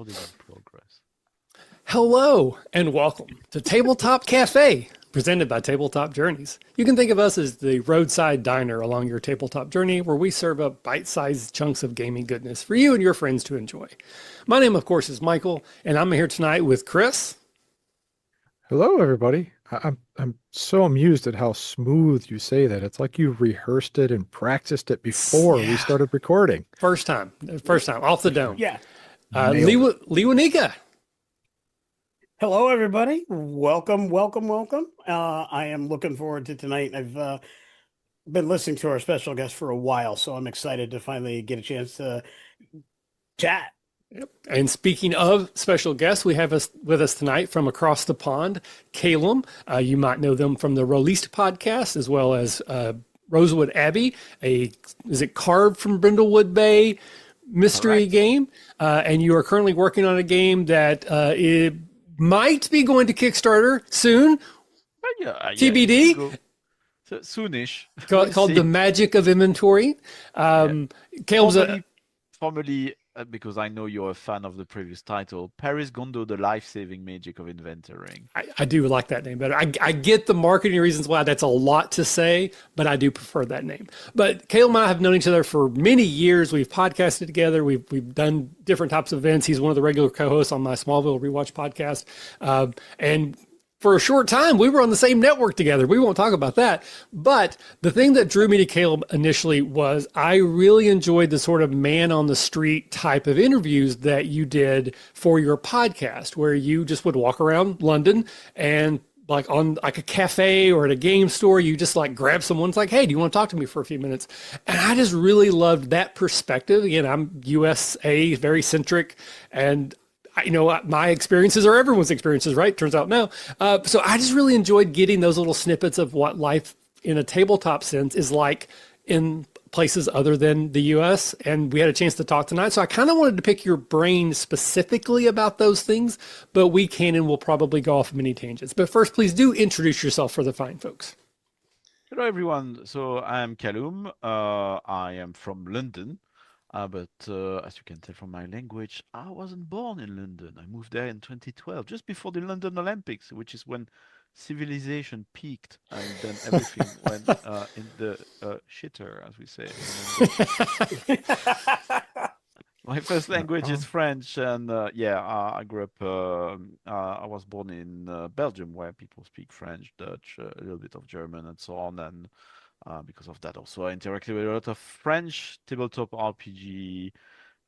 Recording in progress. Hello and welcome to Tabletop Cafe, presented by Tabletop Journeys. You can think of us as the roadside diner along your tabletop journey where we serve up bite-sized chunks of gaming goodness for you and your friends to enjoy. My name, of course, is Michael, and I'm here tonight with Chris. Hello, everybody. I'm so amused at how smooth you say that. It's like you rehearsed it and practiced it before we started recording. First time, off the dome. Yeah. Lewanika. Hello, everybody. Welcome. I am looking forward to tonight. I've been listening to our special guest for a while, so I'm excited to finally get a chance to chat. Yep. And speaking of special guests, we have with us tonight from across the pond, Kalum. You might know them from the Rolistes Podcast, as well as Rosewood Abbey, is it Carved from Brindlewood Bay mystery game? And you are currently working on a game that it might be going to Kickstarter soon. TBD. Soonish. Called The Magic of Inventory. Kalum's formerly, because I know you're a fan of the previous title, Paris Gondo, The Life-Saving Magic of Inventorying. I do like that name better. I get the marketing reasons why that's a lot to say, but I do prefer that name. But Kalum and I have known each other for many years. We've podcasted together. We've done different types of events. He's one of the regular co-hosts on my Smallville Rewatch podcast. And for a short time, we were on the same network together. We won't talk about that. But the thing that drew me to Kalum initially was I really enjoyed the sort of man on the street type of interviews that you did for your podcast, where you just would walk around London and like on like a cafe or at a game store, you just like grab someone. It's like, hey, do you want to talk to me for a few minutes? And I just really loved that perspective. Again, I'm USA, very centric, and my experiences are everyone's experiences, right? Turns out no. So I just really enjoyed getting those little snippets of what life in a tabletop sense is like in places other than the US. And we had a chance to talk tonight. So I kind of wanted to pick your brain specifically about those things, but we can and will probably go off many tangents. But first, please do introduce yourself for the fine folks. Hello, everyone. So I'm Kalum. I am from London. But as you can tell from my language, I wasn't born in London. I moved there in 2012, just before the London Olympics, which is when civilization peaked and then everything went in the shitter, as we say. My first language is French, and I grew up. I was born in Belgium, where people speak French, Dutch, a little bit of German, and so on. And because of that, also I interacted with a lot of French tabletop RPG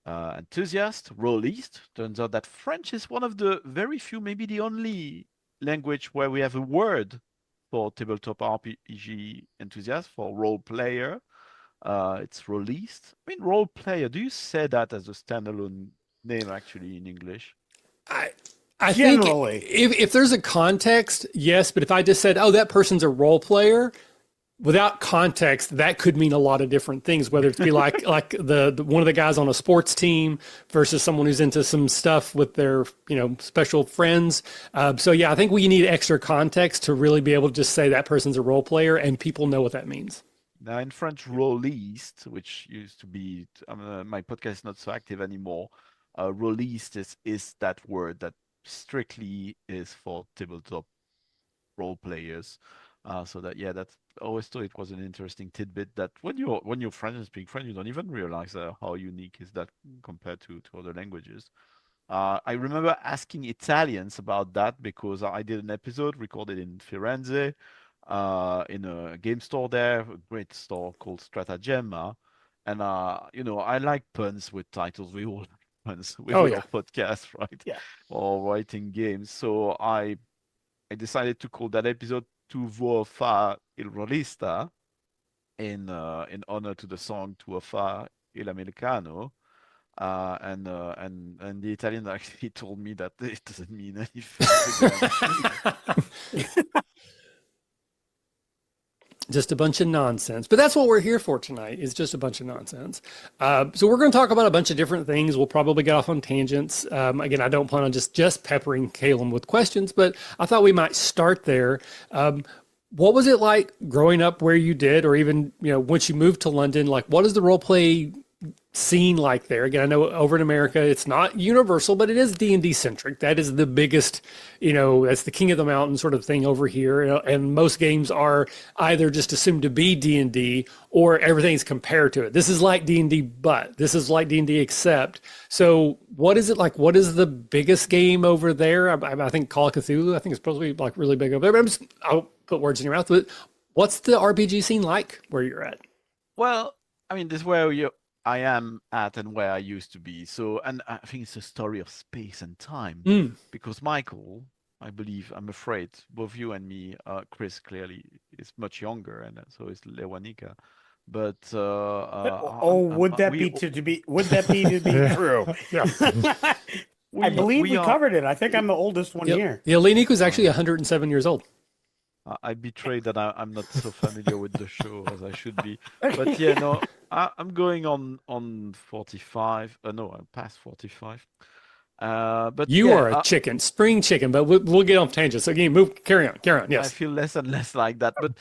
enthusiasts. Rolistes. Turns out that French is one of the very few, maybe the only language where we have a word for tabletop RPG enthusiasts, for role player. It's Rolistes. I mean, role player. Do you say that as a standalone name actually in English? I think if there's a context, yes. But if I just said, oh, that person's a role player, without context, that could mean a lot of different things, whether it's be like the one of the guys on a sports team versus someone who's into some stuff with their, special friends. So yeah, I think we need extra context to really be able to just say that person's a role player and people know what that means. Now in French, Roliste, which used to be, my podcast is not so active anymore. Roliste is that word that strictly is for tabletop role players. So that's I always thought it was an interesting tidbit that when you're French and speak French, you don't even realize how unique is that compared to other languages. I remember asking Italians about that because I did an episode recorded in Firenze, in a game store there, a great store called Stratagemma, and I like puns with titles. We all like puns with our podcast, right? Yeah. Or writing games. So I decided to call that episode Tu vuoi fa il rolista in honor to the song Tu vuoi fa il americano, and the Italian actually told me that it doesn't mean anything. Just a bunch of nonsense. But that's what we're here for tonight, is just a bunch of nonsense. So we're going to talk about a bunch of different things. We'll probably get off on tangents. Again, I don't plan on just peppering Kalum with questions, but I thought we might start there. What was it like growing up where you did, or even, once you moved to London? Like, what does the role play scene like there? Again, I know over in America it's not universal, but it is D&D centric. That is the biggest, that's the king of the mountain sort of thing over here. And most games are either just assumed to be D&D or everything's compared to it. This is like D&D, but this is like D&D except. So what is it like? What is the biggest game over there? I think Call of Cthulhu, I think it's probably like really big over there. But I'll put words in your mouth, but what's the RPG scene like where you're at? Well, I mean, this is where I am at and where I used to be. So, and I think it's a story of space and time Mm. because Michael, I believe, I'm afraid, both you and me, Chris clearly is much younger, and so is Lewanika. But would that we be to be? Would that be to be Yeah. true? Yeah. I believe we are. covered it. I think I'm the oldest one here. Yeah, Lewanika was actually 107 years old. I betrayed that I'm not so familiar with the show as I should be. But yeah, no, I'm going on 45. No, I'm past 45. But You yeah, are a chicken, spring chicken, but we'll get off tangents. So again, carry on. I Yes. feel less and less like that. But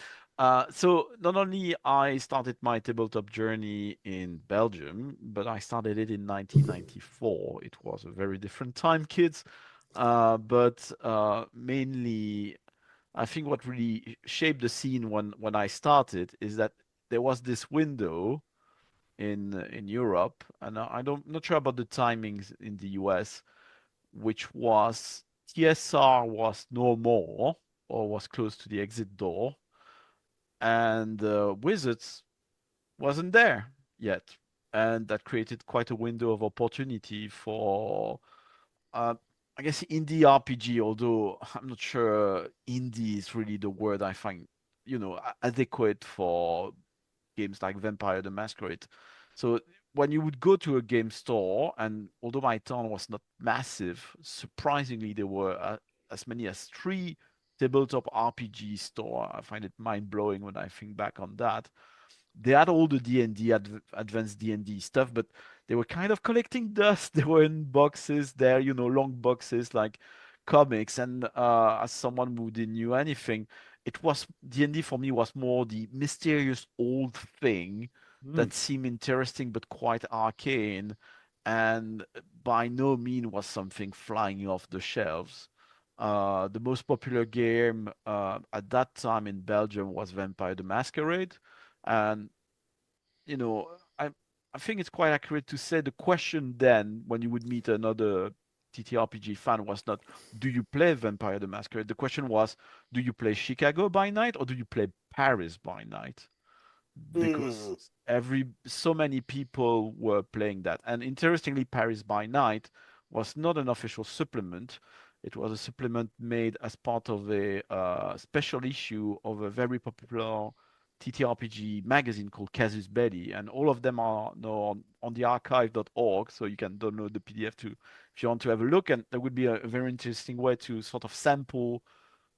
so not only I started my tabletop journey in Belgium, but I started it in 1994. It was a very different time, kids. But mainly, I think what really shaped the scene when I started is that there was this window in Europe, and not sure about the timings in the US, which was TSR was no more or was close to the exit door, and Wizards wasn't there yet, and that created quite a window of opportunity for uh, I guess indie RPG, although I'm not sure indie is really the word I find, adequate for games like Vampire the Masquerade. So when you would go to a game store, and although my town was not massive, surprisingly there were as many as 3 tabletop RPG store. I find it mind blowing when I think back on that. They had all the D&D advanced D&D stuff, but they were kind of collecting dust. They were in boxes there, long boxes like comics. And as someone who didn't knew anything, it was D&D for me was more the mysterious old thing that seemed interesting but quite arcane, and by no means was something flying off the shelves. The most popular game at that time in Belgium was Vampire the Masquerade. And you know, I I think it's quite accurate to say the question then, when you would meet another TTRPG fan, was not, do you play Vampire the Masquerade? The question was, do you play Chicago by night or do you play Paris by night? Because Mm. so many people were playing that. And interestingly, Paris by Night was not an official supplement. It was a supplement made as part of a special issue of a very popular TTRPG magazine called Casus Belli, and all of them are now on the archive.org, so you can download the PDF too if you want to have a look. And that would be a very interesting way to sort of sample.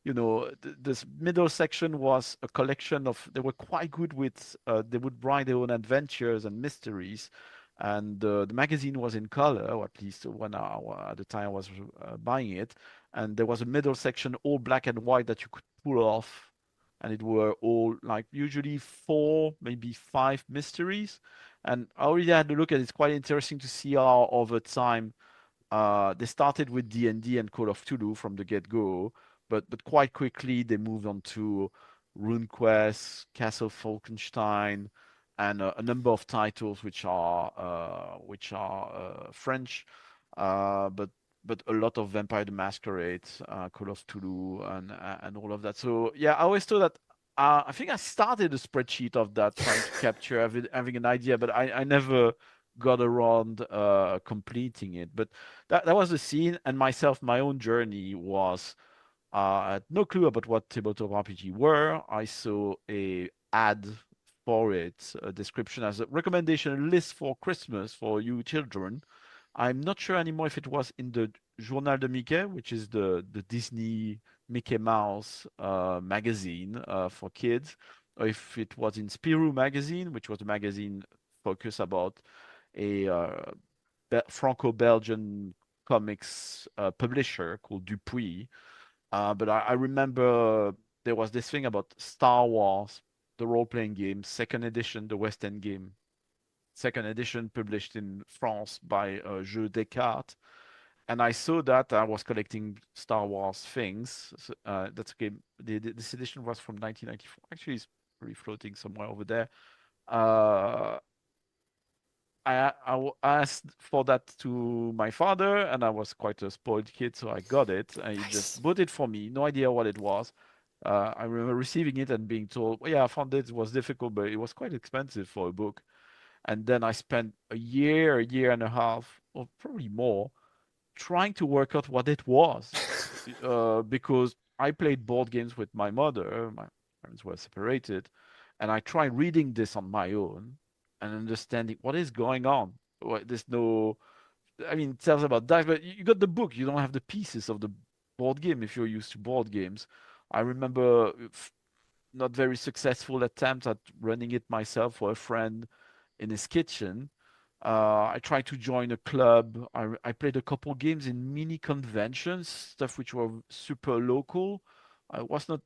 This middle section was a collection of, they were quite good with, they would write their own adventures and mysteries. And the magazine was in color, or at least at the time I was buying it. And there was a middle section, all black and white, that you could pull off. And it were all like usually 4, maybe 5 mysteries. And I already had a look at it. It's quite interesting to see how over time they started with D&D and Call of Cthulhu from the get-go, but quite quickly they moved on to RuneQuest, Castle Falkenstein, and a number of titles which are French, but a lot of Vampire the Masquerade, Call of Cthulhu, and all of that. So yeah, I always thought that. I think I started a spreadsheet of that, trying to capture having an idea, but I never got around completing it. But that was the scene, and my own journey was I had no clue about what tabletop RPG were. I saw a ad for it, a description as a recommendation list for Christmas for you children. I'm not sure anymore if it was in the Journal de Mickey, which is the Disney Mickey Mouse magazine for kids, or if it was in Spirou magazine, which was a magazine focused about a Franco-Belgian comics publisher called Dupuis. But I remember there was this thing about Star Wars, the role-playing game, second edition, the West End game. second edition published in France by Jeux Descartes. And I saw that I was collecting Star Wars things. So, that's a game. This edition was from 1994. Actually, it's probably floating somewhere over there. Uh, asked for that to my father, and I was quite a spoiled kid, so I got it. And he just bought it for me. No idea what it was. I remember receiving it and being told, well, yeah, I found it was difficult, but it was quite expensive for a book. And then I spent a year and a half, or probably more, trying to work out what it was. Because I played board games with my mother. My parents were separated. And I tried reading this on my own and understanding what is going on. There's no, I mean, it tells about dice, but you got the book. You don't have the pieces of the board game if you're used to board games. I remember not very successful attempt at running it myself for a friend in his kitchen. I tried to join a club. I played a couple games in mini conventions, stuff which were super local. I was not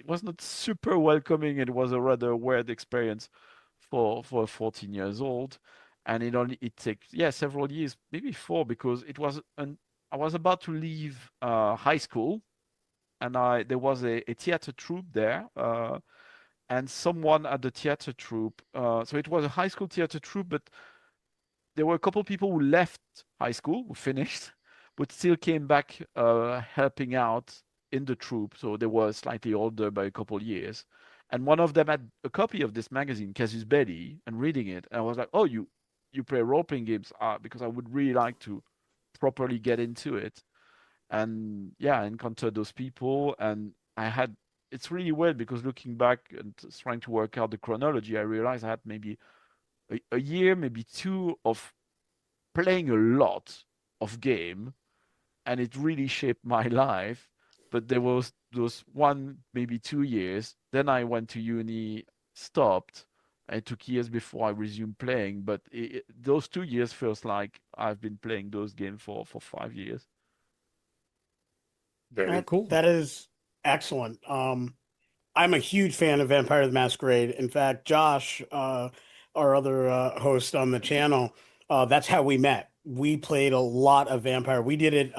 was not super welcoming. It was a rather weird experience for 14 years old. And it takes, yeah, several years, maybe four, because I was about to leave high school, and there was a theater troupe there, and someone at the theater troupe. So it was a high school theater troupe, but there were a couple people who left high school, who finished, but still came back helping out in the troupe. So they were slightly older by a couple years. And one of them had a copy of this magazine, Casus Belli, and reading it. And I was like, oh, you play role-playing games? Because I would really like to properly get into it. And yeah, I encountered those people. And it's really weird because looking back and trying to work out the chronology, I realized I had maybe a year, maybe two of playing a lot of game, and it really shaped my life. But there was those 1, maybe 2 years. Then I went to uni, stopped. It took years before I resumed playing, but those 2 years feels like I've been playing those games for 5 years. Very cool. That is excellent. I'm a huge fan of Vampire the Masquerade. In fact, Josh, our other host on the channel, that's how we met. We played a lot of Vampire. We did it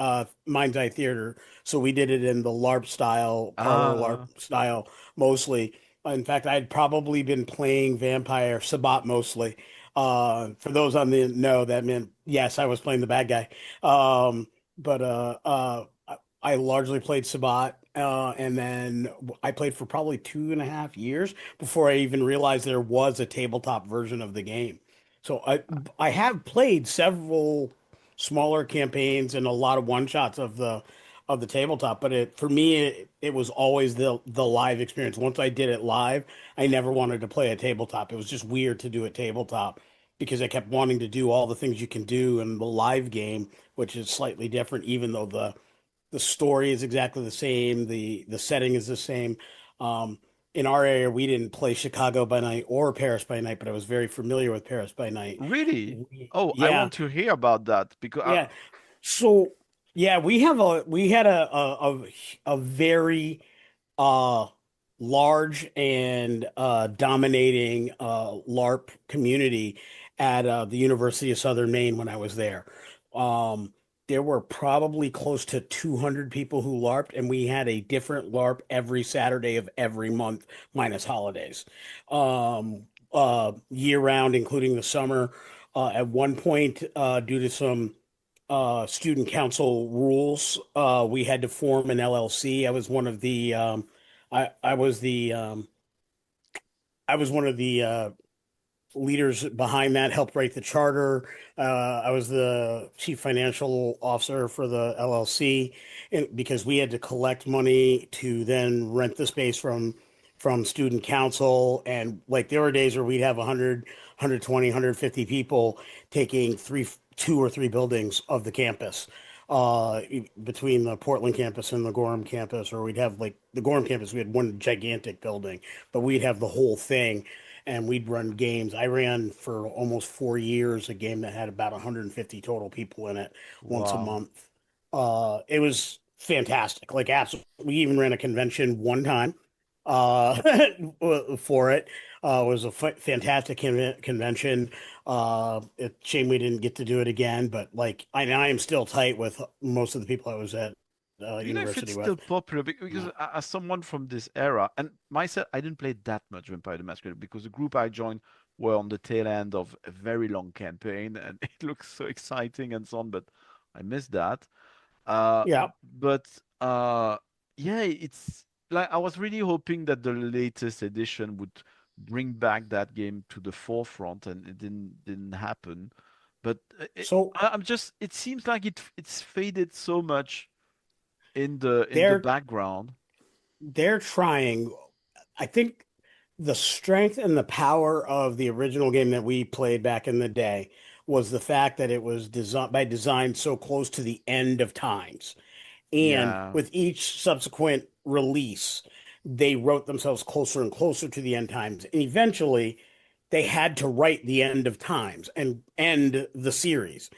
Mind's Eye Theater, so we did it in the LARP style, parlor Ah, LARP style mostly. In fact, I'd probably been playing Vampire Sabbat mostly. For those on the know, that meant yes, I was playing the bad guy. But I largely played Sabbat, and then I played for probably 2.5 years before I even realized there was a tabletop version of the game. So I have played several smaller campaigns and a lot of one shots of the tabletop, but for me it was always the live experience. Once I did it live, I never wanted to play a tabletop. It was just weird to do a tabletop because I kept wanting to do all the things you can do in the live game, which is slightly different, even though the story is exactly the same, the setting is the same. Um, in our area, we didn't play Chicago by Night or Paris by Night, but I was very familiar with Paris by Night. really? Oh, I Yeah, want to hear about that because yeah. So yeah, we had a very uh large and dominating LARP community at the University of Southern Maine when I was there. Um, there were probably close to 200 people who LARPed, and we had a different LARP every Saturday of every month, minus holidays, year round, including the summer. At one point, due to some student council rules, we had to form an LLC. I was I was one of the leaders behind that, helped write the charter. I was the chief financial officer for the LLC, and because we had to collect money to then rent the space from student council. And like there were days where we'd have 100, 120, 150 people taking two or three buildings of the campus, between the Portland campus and the Gorham campus, or we'd have like the Gorham campus, we had one gigantic building, but we'd have the whole thing and we'd run games. I ran for almost 4 years a game that had about 150 total people in it once a wow. month. It was fantastic. Like absolutely, we even ran a convention one time uh, for it. It was a fantastic convention. It's a shame we didn't get to do it again, but like I am still tight with most of the people I was at Do you know if it's university still with. popular? Because Yeah. as someone from this era, and myself, I didn't play that much Vampire the Masquerade because the group I joined were on the tail end of a very long campaign, and it looks so exciting and so on, but I missed that. Uh, Yeah. but yeah, it's like I was really hoping that the latest edition would bring back that game to the forefront, and it didn't happen. But So I'm just, it seems like it's faded so much in the they're background. they're trying. I think the strength and the power of the original game that we played back in the day was the fact that it was designed by design so close to the end of times. And Yeah, with each subsequent release, they wrote themselves closer and closer to the end times. And eventually, they had to write the end of times and end the series.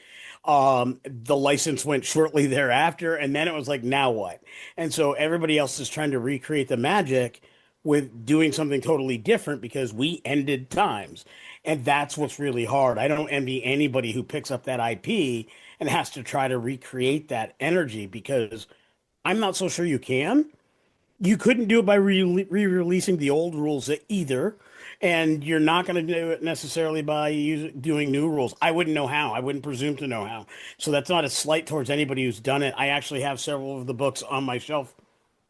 The license went shortly thereafter, and then it was like, now what? And so everybody else is trying to recreate the magic with doing something totally different because we ended times. And that's what's really hard. I don't envy anybody who picks up that IP and has to try to recreate that energy because I'm not so sure you can. You couldn't do it by re-releasing the old rules either, and you're not going to do it necessarily by doing new rules. I wouldn't know how. I wouldn't presume to know how. So that's not a slight towards anybody who's done it. I actually have several of the books on my shelf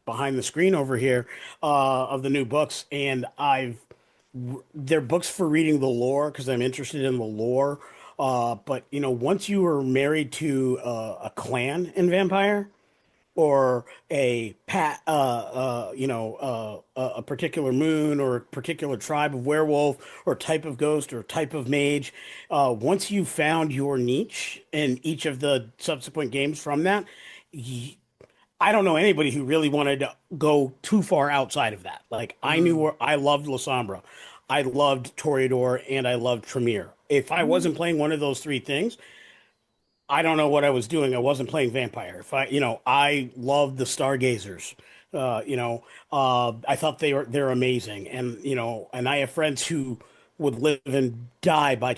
behind the screen over here of the new books, and they're books for reading the lore because I'm interested in the lore. But once you are married to a clan in Vampire or a particular moon or a particular tribe of werewolf or type of ghost or type of mage, once you found your niche in each of the subsequent games from that, I don't know anybody who really wanted to go too far outside of that. Like I knew mm, where I loved Lasombra, I loved Toreador, and I loved Tremere. If I mm, wasn't playing one of those three things, I don't know what I was doing. I wasn't playing Vampire. If I loved the Stargazers. I thought they're amazing, and I have friends who would live and die by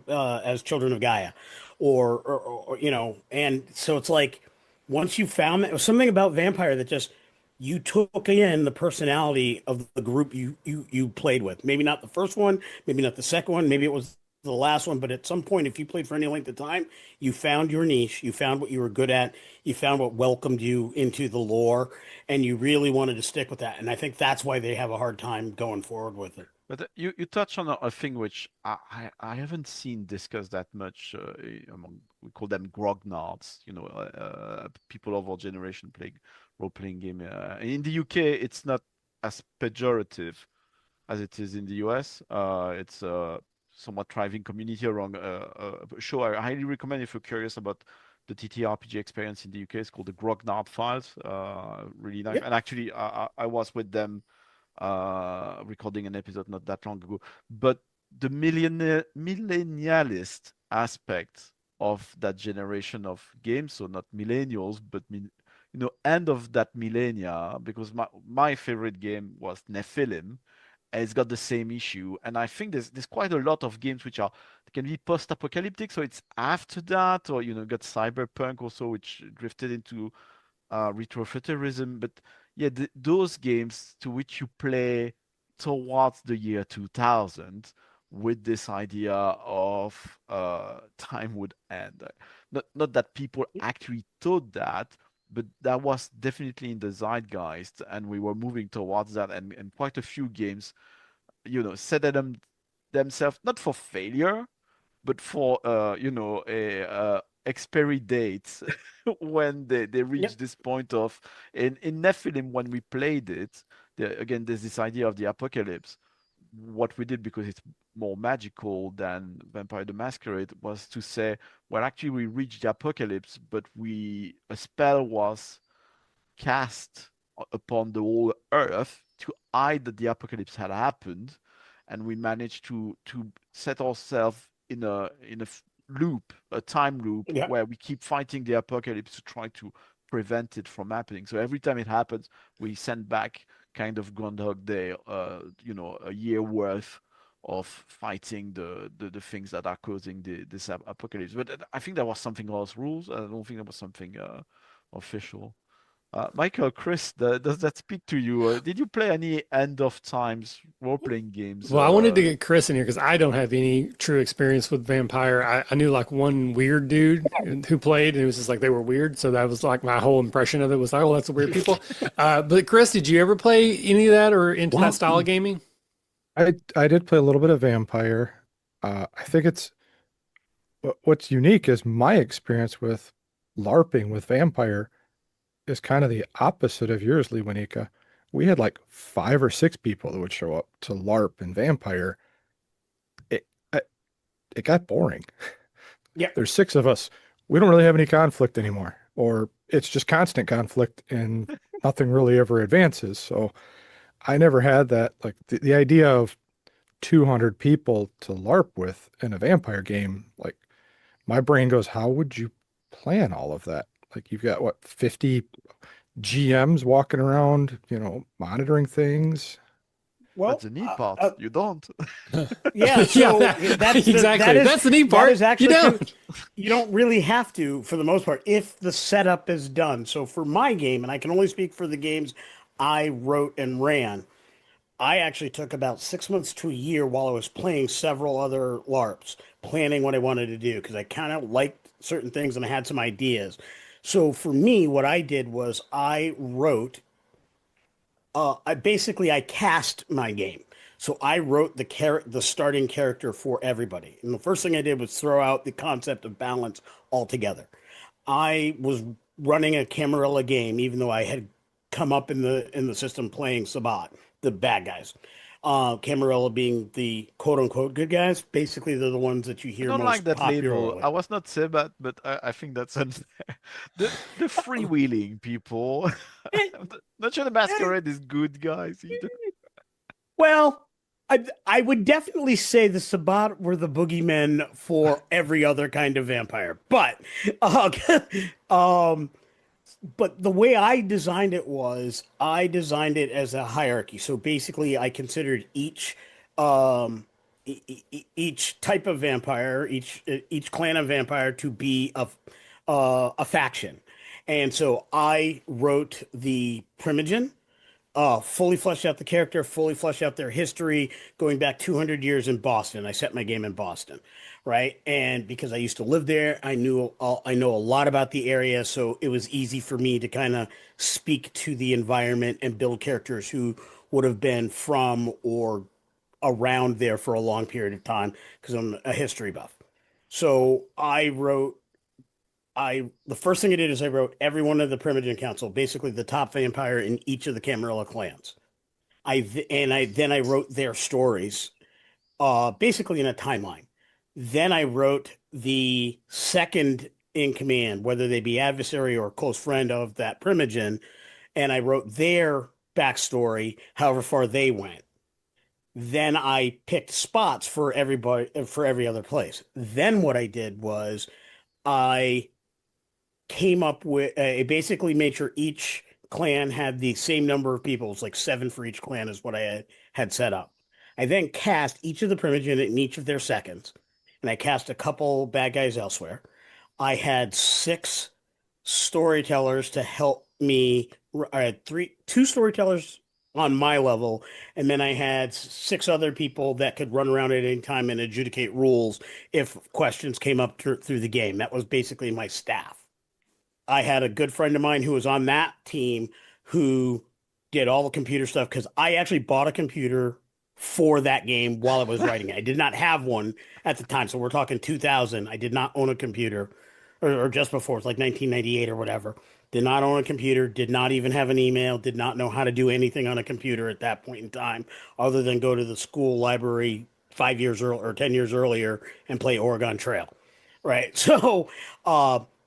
as children of Gaia, and so it's like once you found that, it was something about Vampire that just you took in the personality of the group you played with. Maybe not the first one, maybe not the second one, maybe it was the last one, but at some point, if you played for any length of time, you found your niche, you found what you were good at, you found what welcomed you into the lore, and you really wanted to stick with that. And I think that's why they have a hard time going forward with it. but you touch on a thing which I haven't seen discussed that much among, we call them grognards, people of our generation playing role-playing game. In the UK, it's not as pejorative as it is in the US. It's a somewhat thriving community around a show I highly recommend if you're curious about the TTRPG experience in the UK. It's called the Grognard Files. Really nice. Yep. And actually, I was with them recording an episode not that long ago. But the millennialist aspect of that generation of games, so not millennials, but end of that millennia, because my favorite game was Nephilim, and it's got the same issue. And I think there's quite a lot of games which are can be post-apocalyptic, so it's after that, or got Cyberpunk also, which drifted into retrofuturism. But yeah, those games to which you play towards the year 2000 with this idea of time would end. Not that people actually thought that, but that was definitely in the zeitgeist, and we were moving towards that. And quite a few games, set themselves not for failure, but for a expiry date when they reach Yep. this point of in Nephilim when we played it. Again, there's this idea of the apocalypse. What we did, because it's more magical than Vampire the Masquerade, was to say, well, actually, we reached the apocalypse, but a spell was cast upon the whole earth to hide that the apocalypse had happened, and we managed to set ourselves in a loop, a time loop, Yep. where we keep fighting the apocalypse to try to prevent it from happening. So every time it happens, we send back kind of Groundhog Day, a year worth of fighting the things that are causing this apocalypse. But I think there was something else rules. I don't think there was something official. Michael, Chris, does that speak to you? Did you play any End of Times role-playing games? Well, I wanted to get Chris in here because I don't have any true experience with Vampire. I knew like one weird dude who played, and it was just like they were weird. So that was like my whole impression of it was like, oh, that's the weird people. But Chris, did you ever play any of that or into that style of gaming? I did play a little bit of Vampire. I think what's unique is my experience with LARPing with Vampire is kind of the opposite of yours, Lewanika. We had like 5 or 6 people that would show up to LARP and Vampire. It it got boring. Yeah. There's 6 of us. We don't really have any conflict anymore, or it's just constant conflict and nothing really ever advances. So I never had that. Like the idea of 200 people to LARP with in a Vampire game, like my brain goes, how would you plan all of that? Like you've got what, 50 GMs walking around, monitoring things. Well, That's the neat part. You don't. yeah. So Yeah, that's exactly. That's the neat part. That is actually You don't. you don't really have to for the most part if the setup is done. So for my game, and I can only speak for the games I wrote and ran, I actually took about 6 months to a year while I was playing several other LARPs, planning what I wanted to do because I kind of liked certain things and I had some ideas. So for me, what I did was I wrote. I cast my game. So I wrote the starting character for everybody. And the first thing I did was throw out the concept of balance altogether. I was running a Camarilla game, even though I had come up in the system playing Sabat, the bad guys. Camarilla being the quote unquote good guys. Basically, they're the ones that you I hear don't most like that label. popularly. I was not say that, but I think that's unfair. The freewheeling people. Not sure the masquerade is good guys either. Well, I would definitely say the Sabbat were the boogeymen for every other kind of vampire, uh, um, but the way I designed it was I designed it as a hierarchy. So basically, I considered each type of vampire, each clan of vampire to be a faction, and so I wrote the Primogen, fully fleshed out the character, fully fleshed out their history, going back 200 years in Boston. I set my game in Boston, right? And because I used to live there, I know a lot about the area, so it was easy for me to kind of speak to the environment and build characters who would have been from or around there for a long period of time because I'm a history buff. So the first thing I did is I wrote every one of the Primogen Council, basically the top vampire in each of the Camarilla clans. I wrote their stories, basically in a timeline. Then I wrote the second in command, whether they be adversary or close friend of that Primogen, and I wrote their backstory, however far they went. Then I picked spots for everybody for every other place. Then what I did was I came up with basically made sure each clan had the same number of people. It's like 7 for each clan is what I had set up. I then cast each of the Primogen in each of their seconds, and I cast a couple bad guys elsewhere. I had 6 storytellers to help me. I had 2 storytellers on my level, and then I had 6 other people that could run around at any time and adjudicate rules if questions came up through the game. That was basically my staff. I had a good friend of mine who was on that team who did all the computer stuff because I actually bought a computer for that game while I was writing it. I did not have one at the time. So we're talking 2000. I did not own a computer or just before. It's like 1998 or whatever. Did not own a computer, did not even have an email, did not know how to do anything on a computer at that point in time other than go to the school library 5 years earlier or 10 years earlier and play Oregon Trail. Right. So,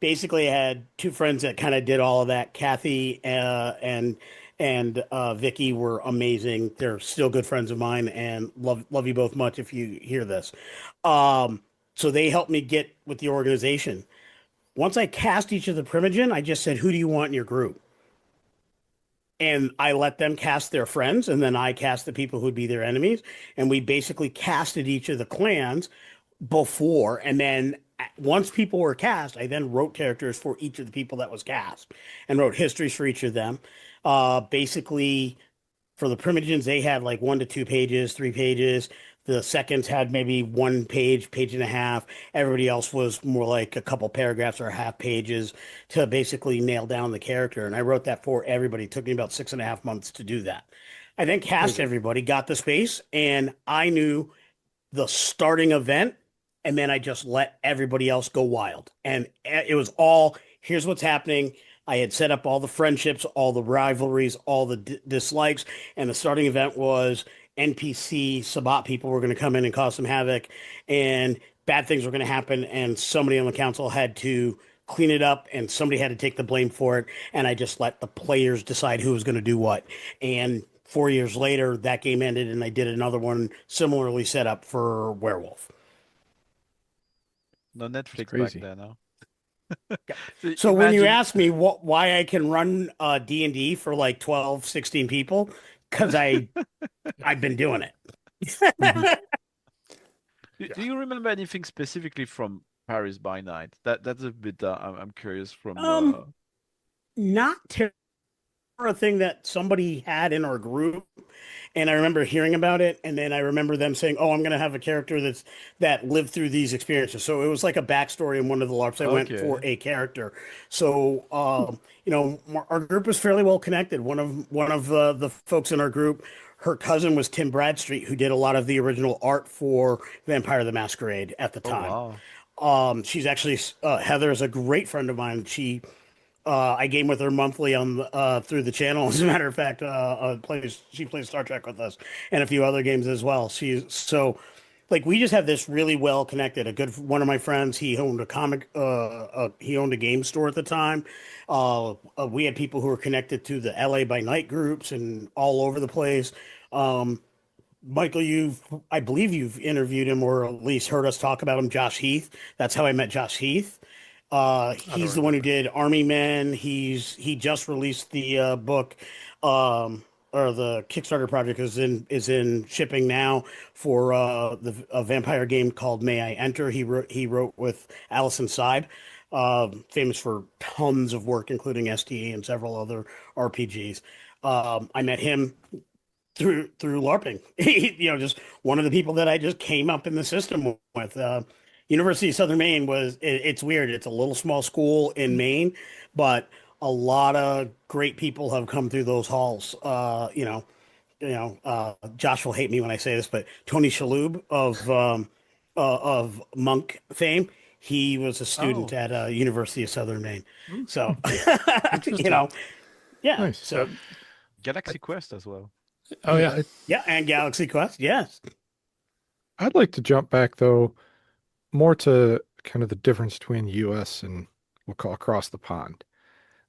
basically, I had 2 friends that kind of did all of that. Kathy and Vicky were amazing. They're still good friends of mine, and love you both much if you hear this. So they helped me get with the organization. Once I cast each of the Primogen, I just said, "Who do you want in your group?" and I let them cast their friends, and then I cast the people who'd be their enemies, and we basically casted each of the clans before, and then once people were cast, I then wrote characters for each of the people that was cast, and wrote histories for each of them. Basically, for the Primogens, they had like 1 to 2 pages, 3 pages. The seconds had maybe 1 page, page and a half. Everybody else was more like a couple paragraphs or half pages to basically nail down the character. And I wrote that for everybody. It took me about 6.5 months to do that. I then cast everybody, got the space, and I knew the starting event, and then I just let everybody else go wild. And it was all, here's what's happening. I had set up all the friendships, all the rivalries, all the dislikes, and the starting event was NPC Sabbat people were going to come in and cause some havoc, and bad things were going to happen, and somebody on the council had to clean it up, and somebody had to take the blame for it, and I just let the players decide who was going to do what. And 4 years later, that game ended, and I did another one similarly set up for Werewolf. No Netflix back crazy. then, huh? So when you Imagine, ask me why I can run D&D for like 12, 16 people, because I've been doing it. do you remember anything specifically from Paris by Night? That's a bit I'm curious from. Not terrible. A thing that somebody had in our group, and I remember hearing about it, and then I remember them saying, "Oh, I'm going to have a character that lived through these experiences." So it was like a backstory in one of the LARPs. I went for Okay. a character. So our group was fairly well connected. One of the folks in our group, her cousin was Tim Bradstreet, who did a lot of the original art for Vampire the Masquerade at the Oh time. wow. She's actually Heather is a great friend of mine. I game with her monthly on through the channel. As a matter of fact, she plays Star Trek with us and a few other games as well. She's so like we just have this really well connected. A good one of my friends, he owned a he owned a game store at the time. We had people who were connected to the LA by Night groups and all over the place. Um, Michael, I believe you've interviewed him or at least heard us talk about him. Josh Heath. That's how I met Josh Heath. I don't He's the one who remember. did Army Men. He just released the book, or the Kickstarter project is in shipping now for a vampire game called May I Enter. He wrote with Allison Side, famous for tons of work, including STE and several other RPGs. I met him through LARPing. Just one of the people that I just came up in the system with. University of Southern Maine it's weird. It's a little small school in Maine, but a lot of great people have come through those halls. Josh will hate me when I say this, but Tony Shalhoub of Monk fame, he was a student Oh, at University of Southern Maine. Hmm, So, you interesting. know, yeah. Nice. So, Galaxy Quest as well. Oh yeah. yeah, and Galaxy Quest, yes. I'd like to jump back though more to kind of the difference between US and we'll call across the pond.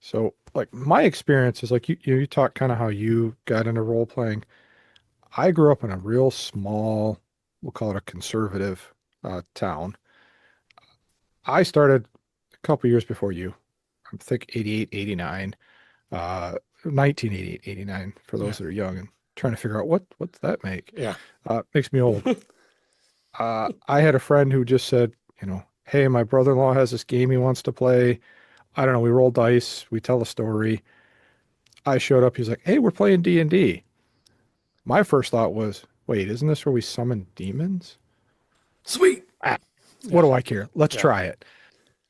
So like my experience is like you talk kind of how you got into role playing. I grew up in a real small, we'll call it a conservative town. I started a couple years before you. I think 88, 89, 1988, 89 for Yeah. those that are young and trying to figure out what's that make? Yeah. Makes me old. I had a friend who just said, hey, my brother-in-law has this game he wants to play. I don't know. We roll dice. We tell a story. I showed up. He's like, hey, we're playing D&D. My first thought was, wait, isn't this where we summon demons? Sweet. Ah, Yeah. what do I care? Let's Yeah. try it.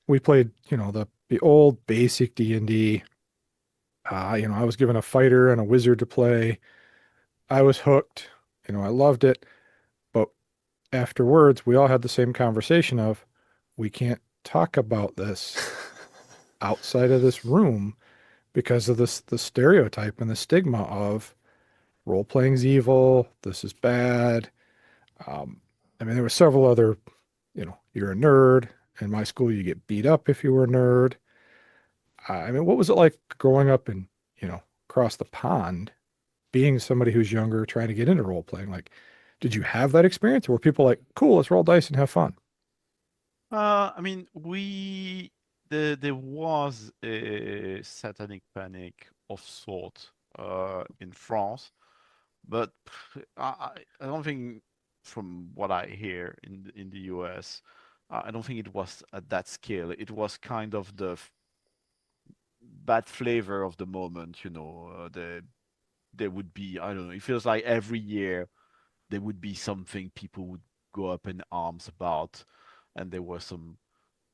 We played, the old basic D&D. I was given a fighter and a wizard to play. I was hooked. I loved it. But afterwards, we all had the same conversation of, we can't talk about this outside of this room because of the stereotype and the stigma of role playing's evil. This is bad. There were several other, you're a nerd. In my school, you get beat up if you were a nerd. What was it like growing up in, across the pond, being somebody who's younger, trying to get into role playing? Like, did you have that experience? Or were people like, cool, let's roll dice and have fun? There was a satanic panic of sort in France. But I don't think, from what I hear in the US, I don't think it was at that scale. It was kind of the bad flavor of the moment, there would be, I don't know, it feels like every year there would be something people would go up in arms about, and there was some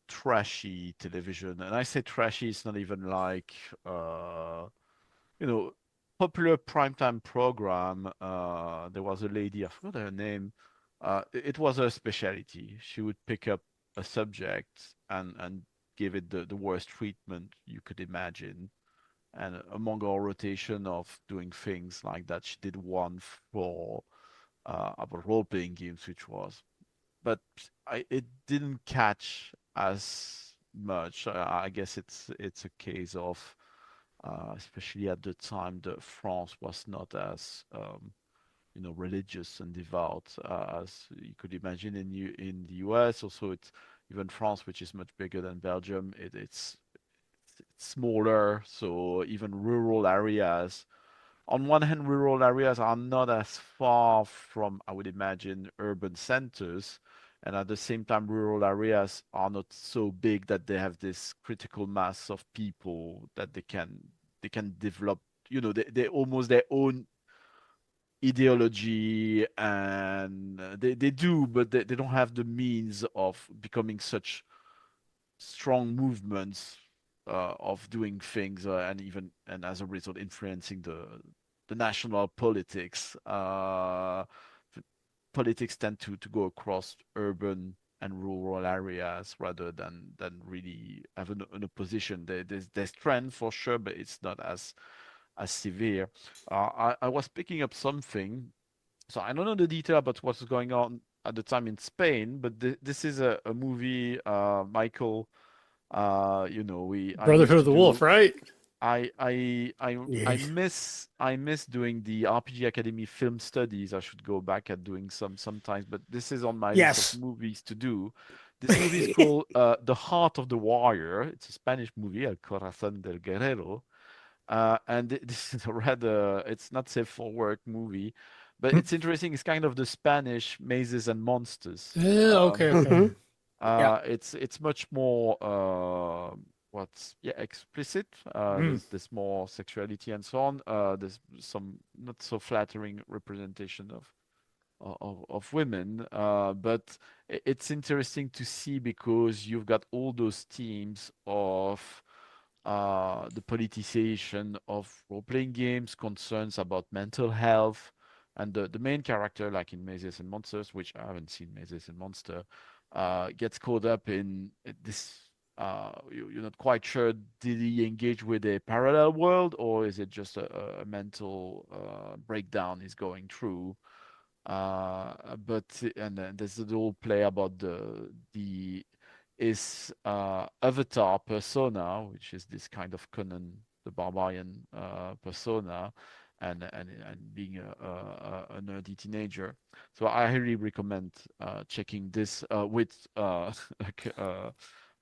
trashy television. And I say trashy, it's not even like you know, popular primetime program. There was a lady, I forgot her name. It was her specialty. She would pick up a subject and give it the worst treatment you could imagine. And among our rotation of doing things like that, she did one for about role-playing games, which was, but it didn't catch as much. I guess it's a case of especially at the time, the France was not as religious and devout as you could imagine in the US. Also, it's even France, which is much bigger than Belgium. It's smaller, so even rural areas. On one hand, rural areas are not as far from, I would imagine, urban centers. And at the same time, rural areas are not so big that they have this critical mass of people that they can develop, they almost their own ideology, and they do, but they don't have the means of becoming such strong movements of doing things, and as a result influencing the national politics. Politics tend to go across urban and rural areas rather than really have an opposition. There's trend for sure, but it's not as severe. I was picking up something, so I don't know the detail about what's going on at the time in Spain, but this is a movie, Michael. We I Brotherhood used of to the Wolf, do. right? I Yes. miss doing the RPG Academy film studies. I should go back at doing sometimes, but this is on my list of Yes. movies to do. This movie is called The Heart of the Warrior. It's a Spanish movie, El Corazón del Guerrero. And this is a rather, it's not safe for work movie, but it's interesting. It's kind of the Spanish Mazes and Monsters. Yeah, okay, okay. Hmm. Yeah. It's much more what's yeah explicit. Mm. There's more sexuality and so on. There's some not so flattering representation of women, but it's interesting to see because you've got all those themes of the politicization of role-playing games, concerns about mental health, and the main character, like in Mazes and Monsters, which I haven't seen Mazes and Monster, gets caught up in this. You're not quite sure, did he engage with a parallel world, or is it just a mental breakdown he's going through? But and then there's the whole play about the is avatar persona, which is this kind of Conan the Barbarian persona, and being a nerdy teenager. So I highly recommend checking this with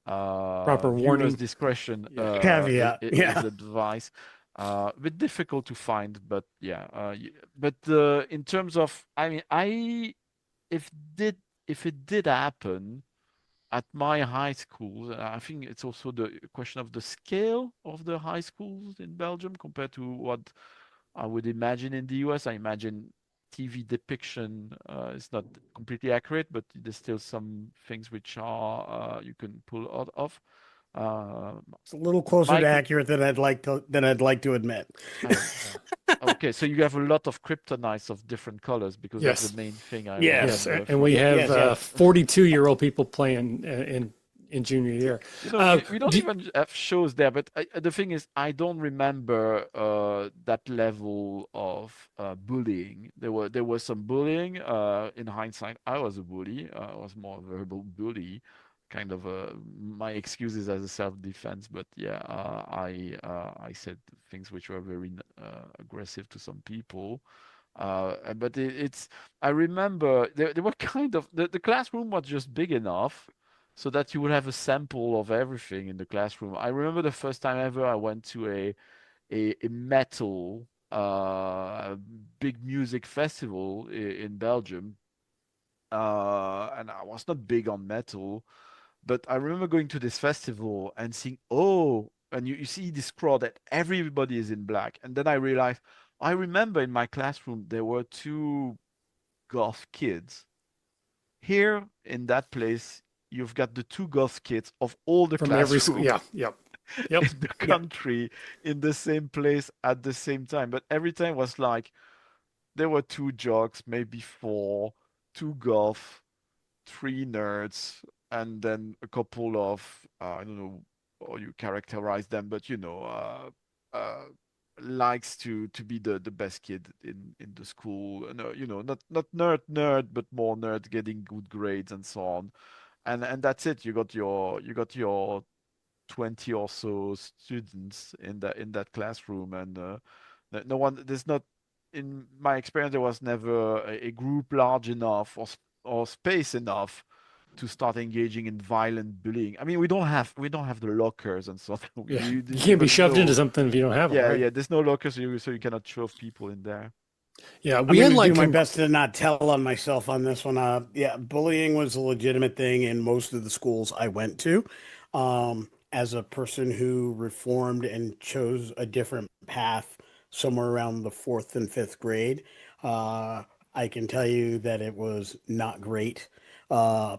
Proper viewers' warning. discretion Yeah. Caveat. is Yeah. advice. A bit difficult to find, but yeah. But in terms of, I mean, if did if it did happen at my high school, I think it's also the question of the scale of the high schools in Belgium compared to what I would imagine in the US. I imagine TV depiction is not completely accurate, but there's still some things which are you can pull out of. Uh, It's a little closer to Michael, accurate than I'd like to admit. yeah. Okay, so you have a lot of kryptonites of different colors because that's the Yes, main thing I yes, Yes. remember and we from. have Yes. Yes. 42-year-old people playing in junior year. We don't Do, even have shows there, but the thing is, I don't remember that level of bullying. There was some bullying. In hindsight, I was a bully. I was more a verbal bully, kind of my excuses as a self-defense. But yeah, I said things which were very aggressive to some people. But it's I remember they were kind of the classroom was just big enough so that you would have a sample of everything in the classroom. I remember the first time ever I went to a metal a big music festival in Belgium. And I was not big on metal, but I remember going to this festival and seeing, oh, and you see this crowd that everybody is in black. And then I realized, I remember in my classroom, there were two goth kids. Here in that place, you've got the two goth kids of all the From every school. classrooms Yeah. Yep. in the country in the same place at the same time. But every time was like, there were two jocks, maybe four, two goth, three nerds, and then a couple of I don't know how you characterize them, but likes to be the best kid in the school. No, not nerd, but more nerd, getting good grades and so on. And that's it. You got your 20 or so students in that classroom, and no one. There's not, in my experience, there was never a group large enough or space enough to start engaging in violent bullying. I mean, we don't have the lockers and so on. Yeah. You There's can't be even shoved into something if you don't have them. yeah, Right? yeah. There's no lockers, so you cannot shove people in there. Yeah. I'm We had going to like do my best to not tell on myself on this one. Yeah, bullying was a legitimate thing in most of the schools I went to. As a person who reformed and chose a different path somewhere around the fourth and fifth grade, I can tell you that it was not great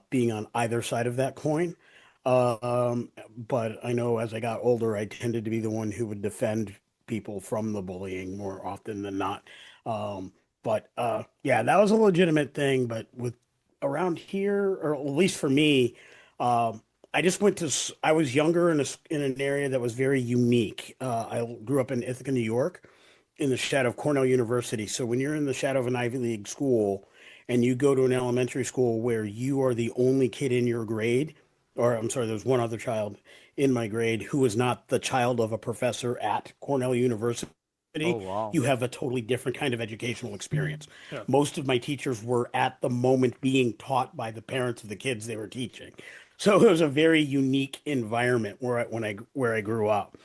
being on either side of that coin. But I know as I got older, I tended to be the one who would defend people from the bullying more often than not. But yeah, that was a legitimate thing. But with around here, or at least for me, I just went to. I was younger in an area that was very unique. I grew up in Ithaca, New York, in the shadow of Cornell University. So when you're in the shadow of an Ivy League school, and you go to an elementary school where you are the only kid in your grade, or I'm sorry, there's one other child in my grade who was not the child of a professor at Cornell University, Oh wow. you have a totally different kind of educational experience. Yeah. Most of my teachers were at the moment being taught by the parents of the kids they were teaching. So it was a very unique environment where I grew up.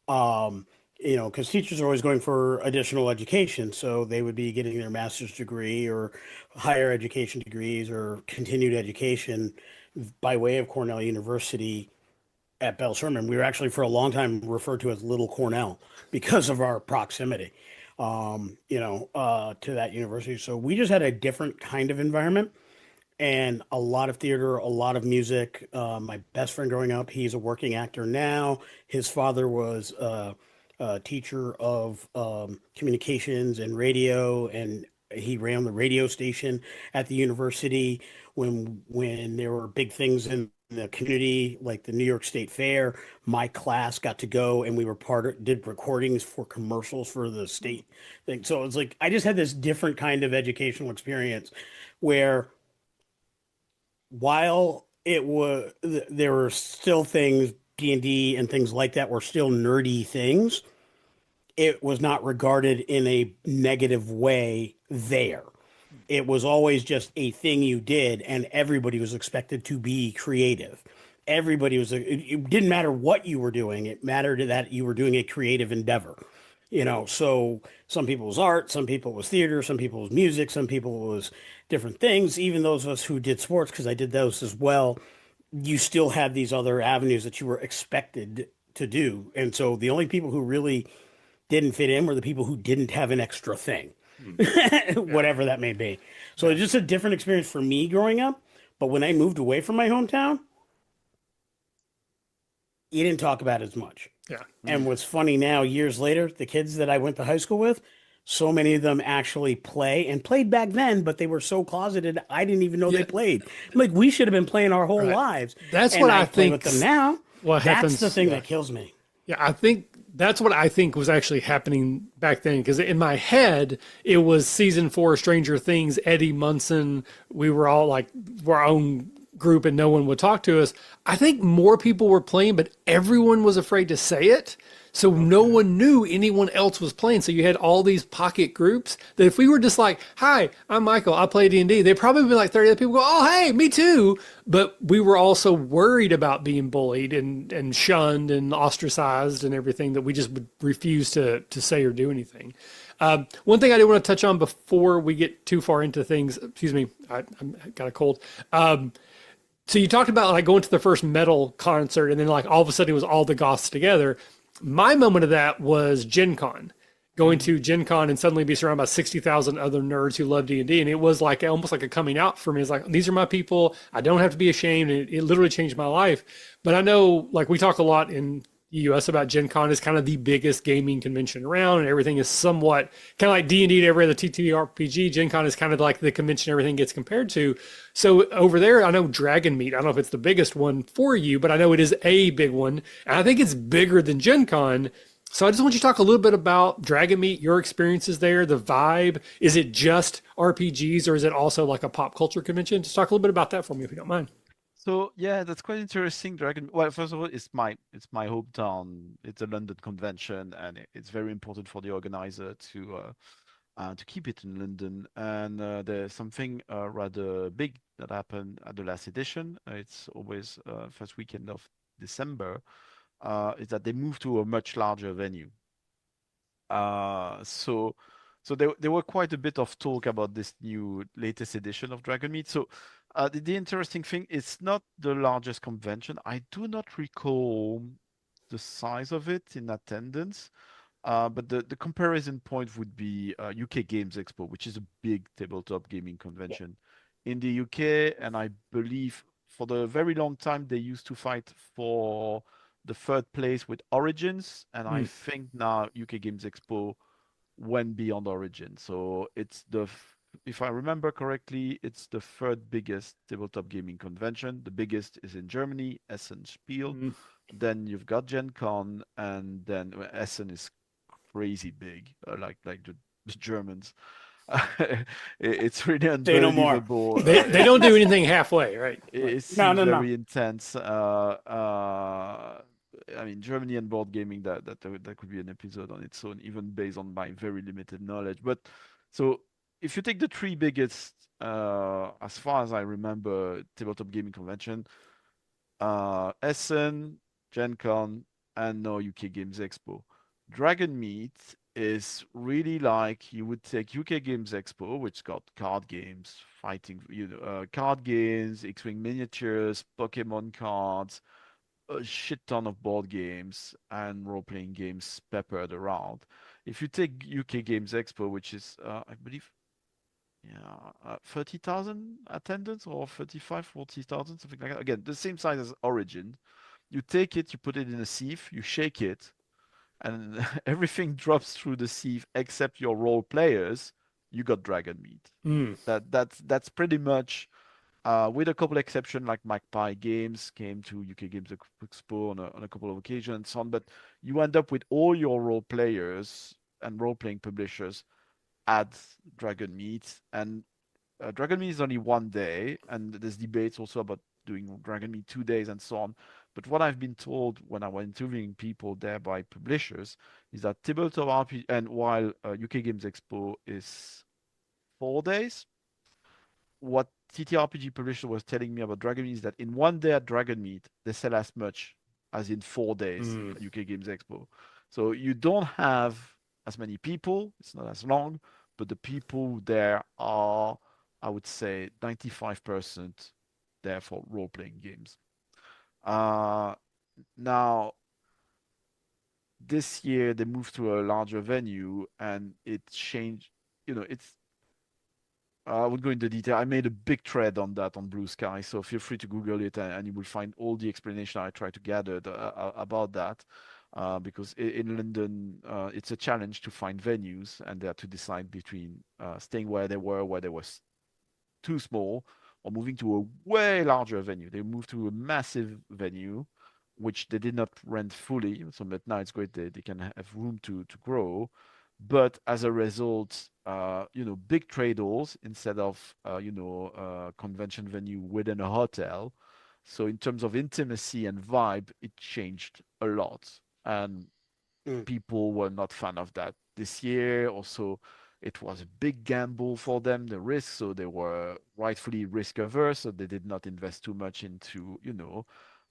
Because teachers are always going for additional education, so they would be getting their master's degree or higher education degrees or continued education by way of Cornell University at Bell Sherman. We were actually for a long time referred to as Little Cornell because of our proximity, to that university. So we just had a different kind of environment and a lot of theater, a lot of music. My best friend growing up, he's a working actor now. His father was a teacher of communications and radio, and he ran the radio station at the university when there were big things in the community, like the New York State Fair. My class got to go, and we were did recordings for commercials for the state thing. So it's like I just had this different kind of educational experience where while there were still things, D&D and things like that were still nerdy things, it was not regarded in a negative way there. It was always just a thing you did, and everybody was expected to be creative. It didn't matter what you were doing. It mattered that you were doing a creative endeavor. So some people was art, some people was theater, some people was music, some people was different things. Even those of us who did sports, because I did those as well, you still had these other avenues that you were expected to do. And so the only people who really didn't fit in were the people who didn't have an extra thing, whatever that may be. So it's just a different experience for me growing up. But when I moved away from my hometown, you didn't talk about it as much. Yeah. And what's funny now, years later, the kids that I went to high school with, so many of them actually play and played back then, but they were so closeted, I didn't even know they played. Like, we should have been playing our whole lives. That's and what I play think with them now. what That's happens- the thing yeah. that kills me. Yeah, I think that's what I think was actually happening back then. Because in my head, it was season 4 Stranger Things, Eddie Munson. We were all like our own group and no one would talk to us. I think more people were playing, but everyone was afraid to say it. So no one knew anyone else was playing. So you had all these pocket groups that if we were just like, hi, I'm Michael, I play D&D, they'd probably be like 30 other people go, oh, hey, me too. But we were also worried about being bullied and shunned and ostracized and everything that we just would refuse to say or do anything. One thing I do want to touch on before we get too far into things, excuse me, I got a cold. So you talked about like going to the first metal concert and then like all of a sudden it was all the goths together. My moment of that was Gen Con. Going to Gen Con and suddenly be surrounded by 60,000 other nerds who love D&D. And it was like almost like a coming out for me. It's like, these are my people. I don't have to be ashamed. And it literally changed my life. But I know like we talk a lot in the US about Gen Con is kind of the biggest gaming convention around and everything is somewhat kind of like D&D to every other TTRPG. Gen Con is kind of like the convention everything gets compared to. So over there, I know Dragonmeet, I don't know if it's the biggest one for you, but I know it is a big one. And I think it's bigger than Gen Con. So I just want you to talk a little bit about Dragonmeet, your experiences there, the vibe. Is it just RPGs or is it also like a pop culture convention? Just talk a little bit about that for me if you don't mind. So yeah, that's quite interesting. Well, first of all, it's my hometown. It's a London convention, and it's very important for the organizer to keep it in London. And there's something rather big that happened at the last edition. It's always first weekend of December. Is that they moved to a much larger venue. Uh, so so there were quite a bit of talk about this new latest edition of Dragonmeet. So the interesting thing, it's not the largest convention. I do not recall the size of it in attendance. But the comparison point would be UK Games Expo, which is a big tabletop gaming convention in the UK. And I believe for the very long time they used to fight for the third place with Origins, and I Mm. think now UK Games Expo went beyond Origin. So if I remember correctly, it's the third biggest tabletop gaming convention. The biggest is in Germany, Essen Spiel. Mm. Then you've got Gen Con, and then Essen is crazy big, like the Germans. It's really Say no more. unbelievable. They don't do anything halfway, right? It No, seems no, no. very intense. I mean, Germany and board gaming, that could be an episode on its own, even based on my very limited knowledge. But so if you take the three biggest, as far as I remember, tabletop gaming convention, Essen, Gen Con, and now UK Games Expo. Dragonmeet is really like you would take UK Games Expo, which got card games, fighting, card games, X-Wing miniatures, Pokemon cards, a shit ton of board games and role-playing games peppered around. If you take UK Games Expo, which is, I believe, yeah, 30,000 attendance or 35, 40,000, something like that. Again, the same size as Origin. You take it, you put it in a sieve, you shake it, and everything drops through the sieve except your role players. You got Dragonmeet. Mm. That's pretty much, with a couple exception like Magpie Games came to UK Games Expo on a couple of occasions and so on, but you end up with all your role players and role playing publishers at Dragonmeet, and Dragonmeet is only one day, and there's debates also about doing Dragonmeet 2 days and so on. But what I've been told when I was interviewing people there by publishers is that Tabletop RPG, and while UK Games Expo is 4 days, what TTRPG publisher was telling me about Dragonmeet is that in one day at Dragonmeet, they sell as much as in 4 days Mm. at UK Games Expo. So you don't have as many people, it's not as long, but the people there are, I would say, 95% there for role-playing games. Uh, Now, this year they moved to a larger venue and it changed, it's I would go into detail. I made a big thread on that on Blue Sky, so feel free to Google it and you will find all the explanation I try to gather about that. Because in London, it's a challenge to find venues, and they had to decide between staying where they were too small, or moving to a way larger venue. They moved to a massive venue, which they did not rent fully. So but now it's great they can have room to grow. But as a result, big trade halls instead of convention venue within a hotel. So in terms of intimacy and vibe, it changed a lot, and Mm. people were not fan of that this year. Also, it was a big gamble for them, the risk, so they were rightfully risk averse, so they did not invest too much into,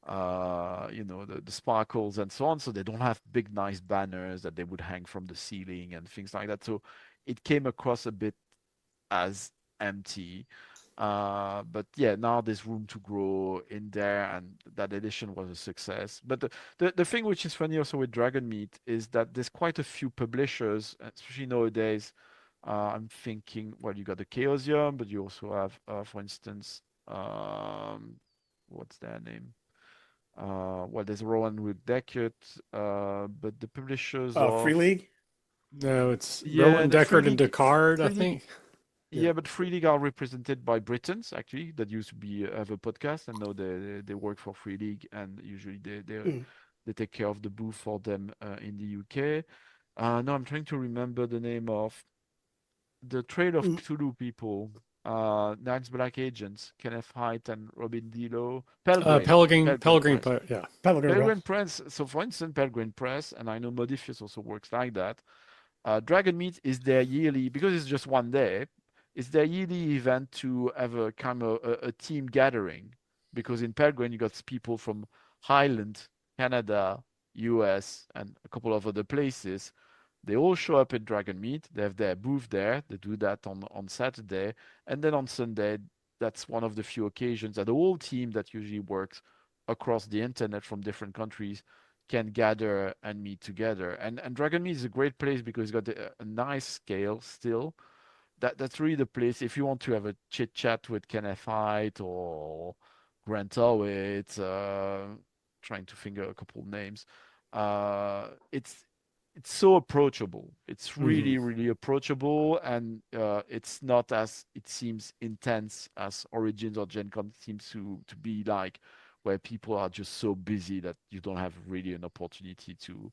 the sparkles and so on. So they don't have big, nice banners that they would hang from the ceiling and things like that. So it came across a bit as empty. But yeah, now there's room to grow in there, and that edition was a success. But the thing which is funny also with Dragonmeet is that there's quite a few publishers, especially nowadays. I'm thinking, well, you got the Chaosium, but you also have, for instance, what's their name? Well, there's Rowan with Deckert, but the publishers Free of League. No, it's yeah, Rowan the Free Deckard and League, Descartes, I Free League, think. yeah, but Free League are represented by Britons actually that used to be have a podcast, and now they work for Free League, and usually Mm. they take care of the booth for them in the UK. No, I'm trying to remember the name of the Trail of Mm. Cthulhu people. Night's Black Agents, Kenneth Haidt and Robin DeLo. Pelgrane Press. Yeah. Pellegrin. Pelgrane Press. So, for instance, Pelgrane Press, and I know Modifius also works like that. Dragonmeet is their yearly, because it's just one day, it's their yearly event to have a kind of a team gathering. Because in Pelgrane, you got people from Highland, Canada, US, and a couple of other places. They all show up at Dragonmeet. They have their booth there. They do that on Saturday. And then on Sunday, that's one of the few occasions that the whole team that usually works across the internet from different countries can gather and meet together. And Dragonmeet is a great place because it's got a nice scale still. That's really the place if you want to have a chit chat with Kenneth Haidt or Grant Howitt, trying to think of a couple of names. It's so approachable. It's really, really approachable, and it's not as it seems intense as Origins or Gen Con seems to be like, where people are just so busy that you don't have really an opportunity to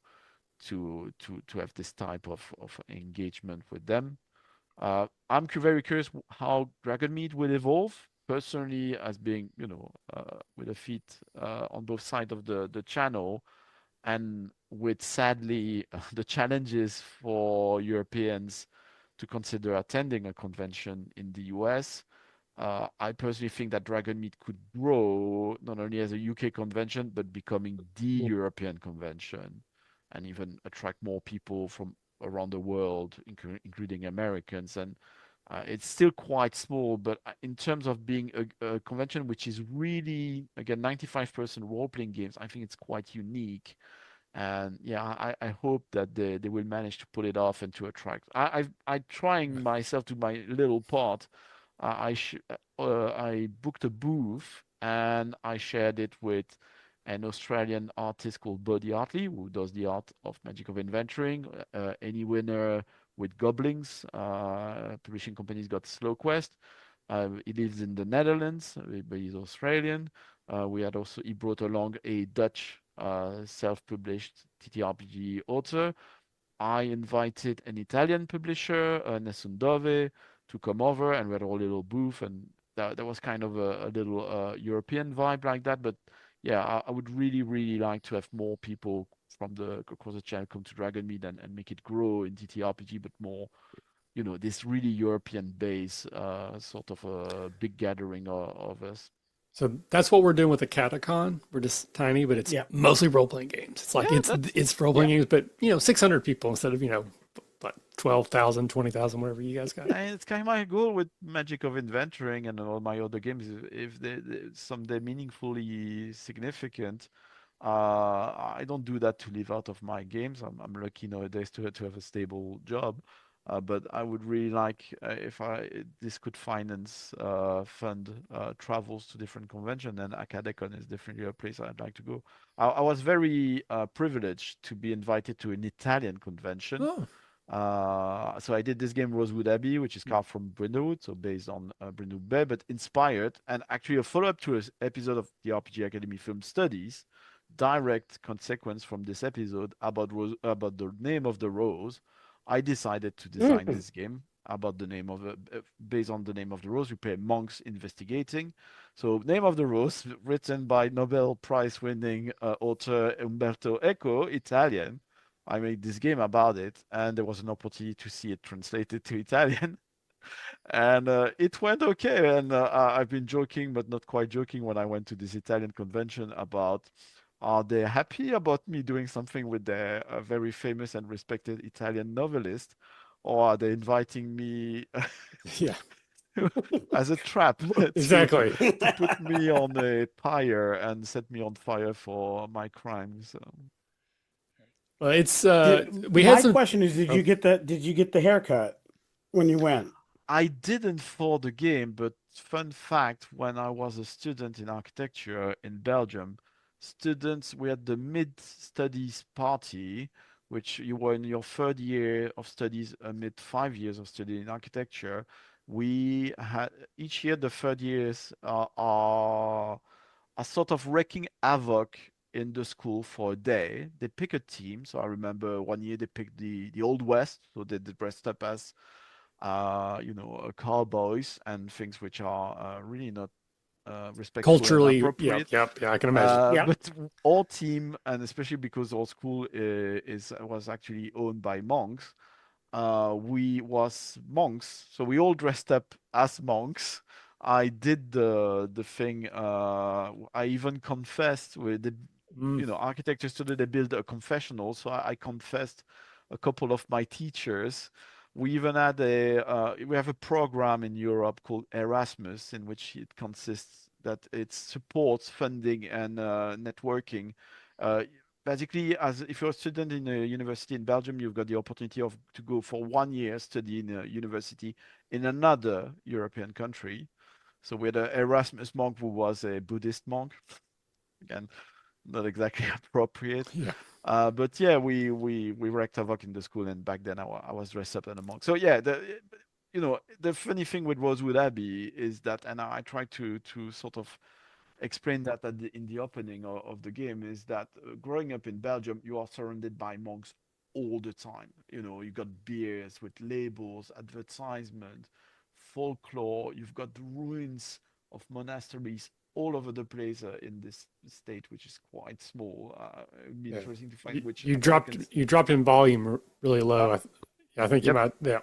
have this type of engagement with them. I'm very curious how Dragonmeet will evolve. Personally, as being, with a feet on both sides of the channel, and with sadly the challenges for Europeans to consider attending a convention in the US. I personally think that Dragonmeet could grow not only as a UK convention, but becoming the European convention and even attract more people from around the world, including Americans. And it's still quite small, but in terms of being a convention which is really, again, 95% role-playing games, I think it's quite unique. And yeah, I hope that they will manage to pull it off and to attract. I'm trying myself to my little part. I booked a booth and I shared it with an Australian artist called Buddy Hartley, who does the art of Magic of Adventuring. Any winner with Goblins, publishing company's got Slow Quest. He lives in the Netherlands, but he's Australian. He brought along a Dutch self-published TTRPG author. I invited an Italian publisher, Nessun Dove, to come over, and we had a whole little booth, and that was kind of a little European vibe like that. But yeah, I would really, really like to have more people from across the channel come to Dragonmeet and make it grow in TTRPG, but more, this really European base, sort of a big gathering of us. So that's what we're doing with the Catacon. We're just tiny, but it's mostly role playing games. It's like Yeah, it's role playing games, but 600 people instead of what 12,000, 20,000, whatever you guys got. And it's kind of my goal with Magic of Adventuring and all my other games. If they someday meaningfully significant, I don't do that to live out of my games. I'm lucky nowadays to have a stable job. But I would really like, if this could fund travels to different conventions, and Acadecon is definitely a place I'd like to go. I was very privileged to be invited to an Italian convention. Oh. So I did this game Rosewood Abbey, which is carved from Brindlewood, so based on Brindlewood Bay, but inspired, and actually a follow-up to an episode of the RPG Academy Film Studies, direct consequence from this episode about the name of the rose. I decided to design this game about the name of based on the name of the rose. We play monks investigating. So, name of the rose, written by Nobel Prize-winning author Umberto Eco, Italian. I made this game about it, and there was an opportunity to see it translated to Italian. And it went okay. And I've been joking, but not quite joking, when I went to this Italian convention about, are they happy about me doing something with their very famous and respected Italian novelist, or are they inviting me Yeah, as a trap exactly. to put me on a pyre and set me on fire for my crimes? Well, it's we had My some. question is, Oh, did you get the haircut when you went? I didn't for the game, but fun fact, when I was a student in architecture in Belgium, we had the mid-studies party, which you were in your third year of studies amid 5 years of study in architecture. We had each year, the third years are sort of wreaking havoc in the school for a day. They pick a team. So I remember one year they picked the Old West, so they dressed up as cowboys and things which are really not respectful and culturally, yeah, appropriate. yeah, yeah. I can imagine. Yeah. But our team, and especially because our school was actually owned by monks, we was monks, so we all dressed up as monks. I did the thing. I even confessed with the, Mm, architecture student. They built a confessional, so I confessed a couple of my teachers. We even had we have a program in Europe called Erasmus, in which it consists that it supports funding and networking. Uh, Basically, as if you're a student in a university in Belgium, you've got the opportunity to go for 1 year study in a university in another European country. So we had an Erasmus monk who was a Buddhist monk. Again, not exactly appropriate. yeah. But yeah, we wreaked havoc in the school, and back then I was dressed up as a monk. So yeah, the funny thing with Rosewood Abbey is that, and I try to sort of explain that in the opening of the game, is that growing up in Belgium, you are surrounded by monks all the time. You got beers with labels, advertisement, folklore. You've got ruins of monasteries all over the place in this state, which is quite small. It'd be Yeah. interesting to find You, which you dropped Americans. you dropped in volume really low. Uh, I think you yep. might. Yeah.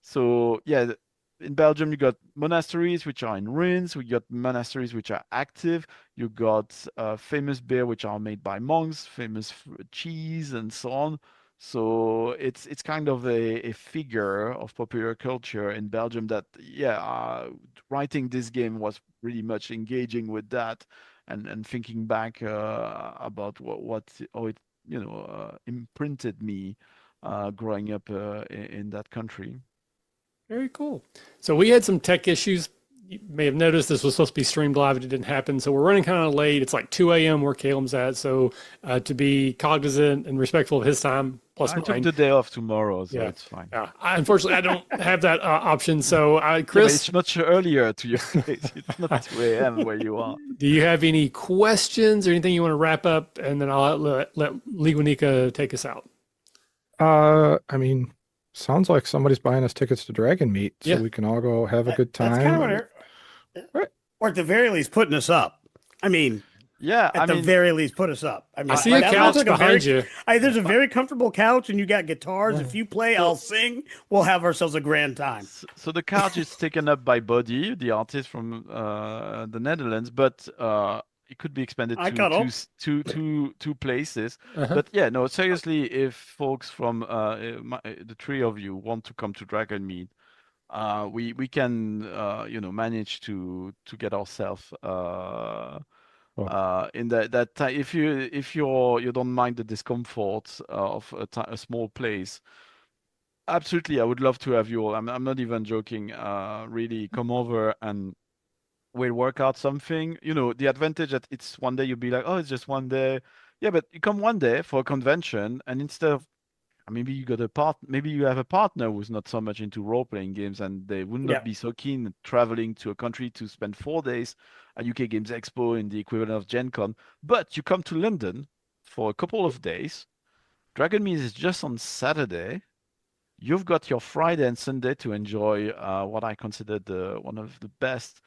So yeah, in Belgium you got monasteries which are in ruins. We got monasteries which are active. You got famous beer which are made by monks, famous cheese, and so on. So it's kind of a figure of popular culture in Belgium that, yeah, writing this game was really much engaging with that, and thinking back about how it imprinted me growing up in that country. Very cool. So we had some tech issues. You may have noticed this was supposed to be streamed live, and it didn't happen. So we're running kind of late. It's like 2 a.m. where Calum's at. So to be cognizant and respectful of his time plus I took mine. the day off tomorrow, so Yeah. it's fine. Unfortunately, I don't have that option. So Yeah, but Chris, it's much earlier to your place. It's not 2 a.m. where you are. do you have any questions or anything you want to wrap up? And then I'll let Lewanika take us out. I mean, sounds like somebody's buying us tickets to Dragonmeet, so Yeah. we can all go have a good That's kind of what, time. Right. or at the very least, putting us up. I mean, Yeah, at the very least, put us up. I mean, I see a that couch looks like behind you. There's a very comfortable couch, and you got guitars. If you play, I'll sing. We'll have ourselves a grand time. so the couch is taken up by Buddy, the artist from the Netherlands, but it could be expanded I to got up. two places. Uh-huh. But yeah, no, seriously, if folks from the three of you want to come to Dragonmeet, we can manage to get ourselves in that time. If you don't mind the discomfort of a small place, absolutely, I would love to have you all. I'm not even joking. Really, come over and we'll work out something. The advantage that it's one day, you'll be like, oh, it's just one day. Yeah, but you come one day for a convention, and instead of, maybe you have a partner who's not so much into role-playing games, and they would not Yeah. be so keen traveling to a country to spend 4 days at UK Games Expo in the equivalent of Gen Con. But you come to London for a couple of days. Dragonmeet is just on Saturday. You've got your Friday and Sunday to enjoy what I consider one of the best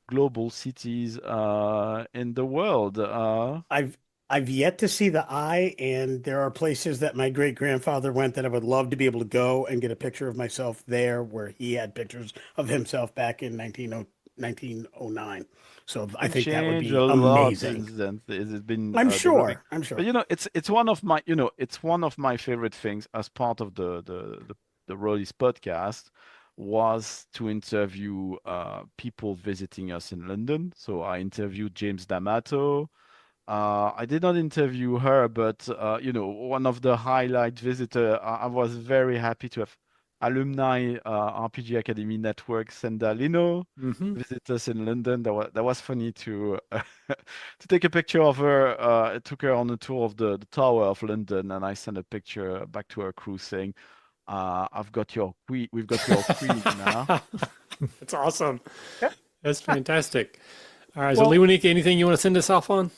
global cities in the world. I've I've yet to see the eye, and there are places that my great grandfather went that I would love to be able to go and get a picture of myself there, where he had pictures of himself back in 1909. So I Been think that would changed be a lot amazing. since then. It's been I'm developing. sure. I'm But sure. you know, it's one of my it's one of my favorite things as part of the Rolistes podcast was to interview people visiting us in London. So I interviewed James D'Amato. I did not interview her, but one of the highlight visitor. I was very happy to have alumni RPG Academy Network Sendalino Hmm. visit us in London. That was funny to to take a picture of her. I took her on a tour of the Tower of London, and I sent a picture back to her crew saying, "I've got your queen. We've got your queen now." That's awesome. Yeah. That's fantastic. All right. So, Well, Lewanika, anything you want to send us off on?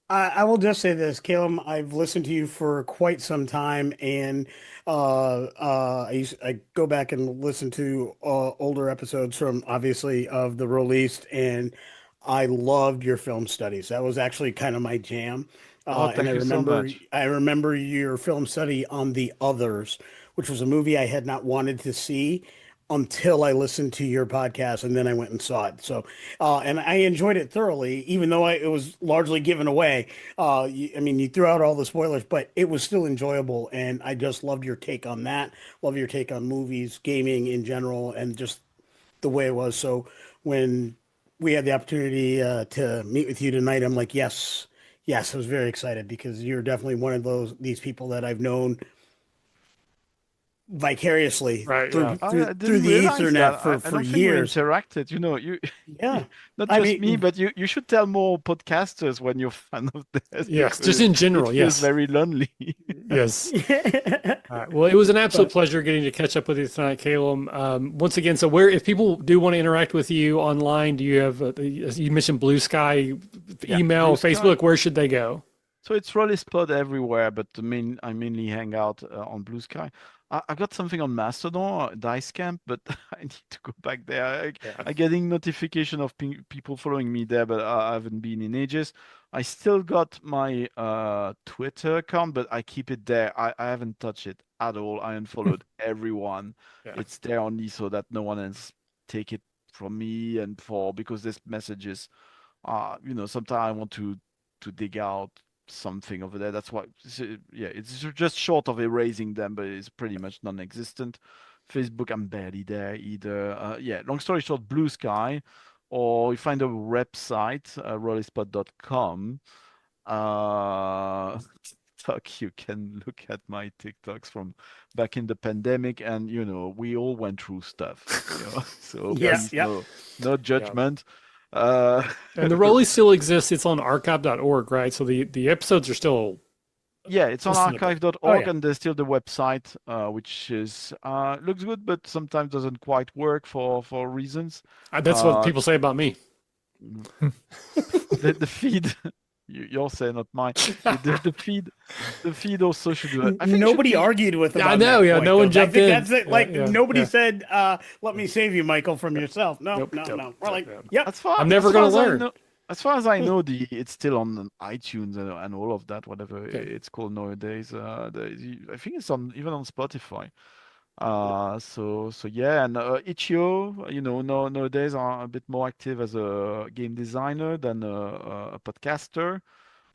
I will just say this, Caleb. I've listened to you for quite some time, and I go back and listen to older episodes from obviously of the released, and I loved your film studies. That was actually kind of my jam. Oh, And thank you so much. I remember your film study on The Others, which was a movie I had not wanted to see until I listened to your podcast, and then I went and saw it. So, and I enjoyed it thoroughly, even though it was largely given away. I mean, you threw out all the spoilers, but it was still enjoyable, and I just loved your take on that. Love your take on movies, gaming in general, and just the way it was. So when we had the opportunity to meet with you tonight, I'm like, yes, yes, I was very excited because you're definitely one of these people that I've known vicariously Right. Yeah. I through didn't the realize Ethernet that. for I don't think we years. interacted. You Yeah, not I just me, mean, but you should tell more podcasters when you're fan of theirs Yes. Just because in it general. feels Yes. very lonely. Yes. All right. Well, it was an absolute but pleasure getting to catch up with you tonight, Calum. Once again, so where, if people do want to interact with you online, do you have, you mentioned Blue Sky, Yeah, email, Blue Sky. Facebook, where should they go? So it's Rolistes Pod everywhere, but I mainly hang out on Blue Sky. I got something on Mastodon, Dice Camp, but I need to go back there. Yeah. I getting notification of people following me there, but I haven't been in ages. I still got my Twitter account, but I keep it there. I haven't touched it at all. I unfollowed everyone. Yeah. It's there only so that no one else take it from me and because there's messages. Sometimes I want to dig out something over there. That's why, yeah, it's just short of erasing them, but it's pretty much non-existent. Facebook, I'm barely there either. Yeah, long story short, Blue Sky, or you find a website, rollispot.com. TikTok, you can look at my TikToks from back in the pandemic, and we all went through stuff. So yeah, Yes. please, yeah. no Yeah. judgment. Uh, And the Rolly still exists. It's on archive.org, right? So the episodes are still Yeah, it's on listenable. Oh archive.org, yeah. and there's still the website, which is looks good, but sometimes doesn't quite work for reasons. That's what Uh, people say about me. mm, the feed, you're saying, not mine. The feed also should do it. I think should Nobody be. argued with Yeah, I about know. that Yeah. point, No one though. I jumped think in. that's it. Yeah. Like Yeah. nobody Yeah. said, "Let me save you, Michael, from yourself." No, Nope. no, Nope. no. We're like, Yeah. "Yep." I'm never As far going as to I learn. know, it's still on iTunes and all of that, whatever Okay. it's called nowadays. I think it's even on Spotify. So yeah, and Ichio, no, nowadays are a bit more active as a game designer than a podcaster.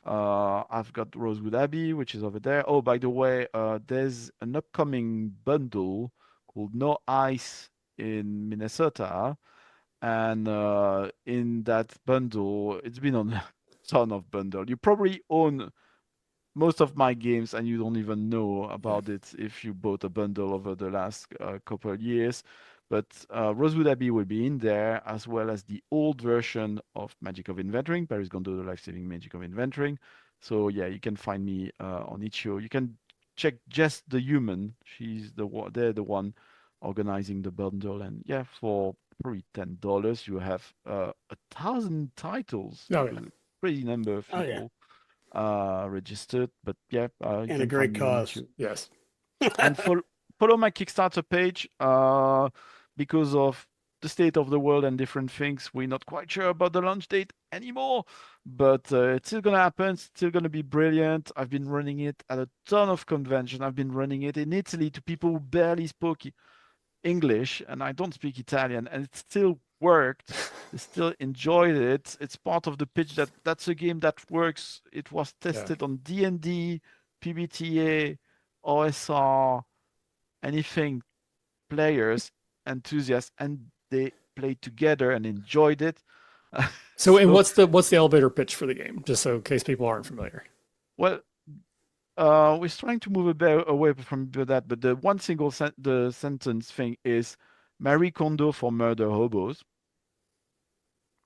I've got Rosewood Abbey, which is over there. Oh, by the way, there's an upcoming bundle called No Ice in Minnesota, and in that bundle, it's been on a ton of bundle. You probably own most of my games and you don't even know Yeah. about it if you bought a bundle over the last couple of years. But Rosewood Abbey will be in there, as well as the old version of Magic of Inventoring, Paris Gondo, the life-saving Magic of Inventoring. So yeah, you can find me on Itch.io. You can check Jess the Human. They're the one organizing the bundle. And yeah, for probably $10, you have 1,000 titles, Oh, which yeah. is a crazy number of Oh yeah, people registered. But yeah, you and a can find great me on cause. YouTube. Yes. And follow my Kickstarter page because of the state of the world and different things. We're not quite sure about the launch date anymore, but it's still gonna happen. It's still gonna be brilliant. I've been running it at a ton of convention. I've been running it in Italy to people who barely spoke English, and I don't speak Italian, and it still worked. They still enjoyed it. It's part of the pitch that that's a game that works. It was tested on D&D, PBTA, OSR, anything, players, enthusiasts, and they played together and enjoyed it. So, and what's the elevator pitch for the game? Just so in case people aren't familiar. Well, we're trying to move away from that, but the one single the sentence thing is Marie Kondo for murder hobos.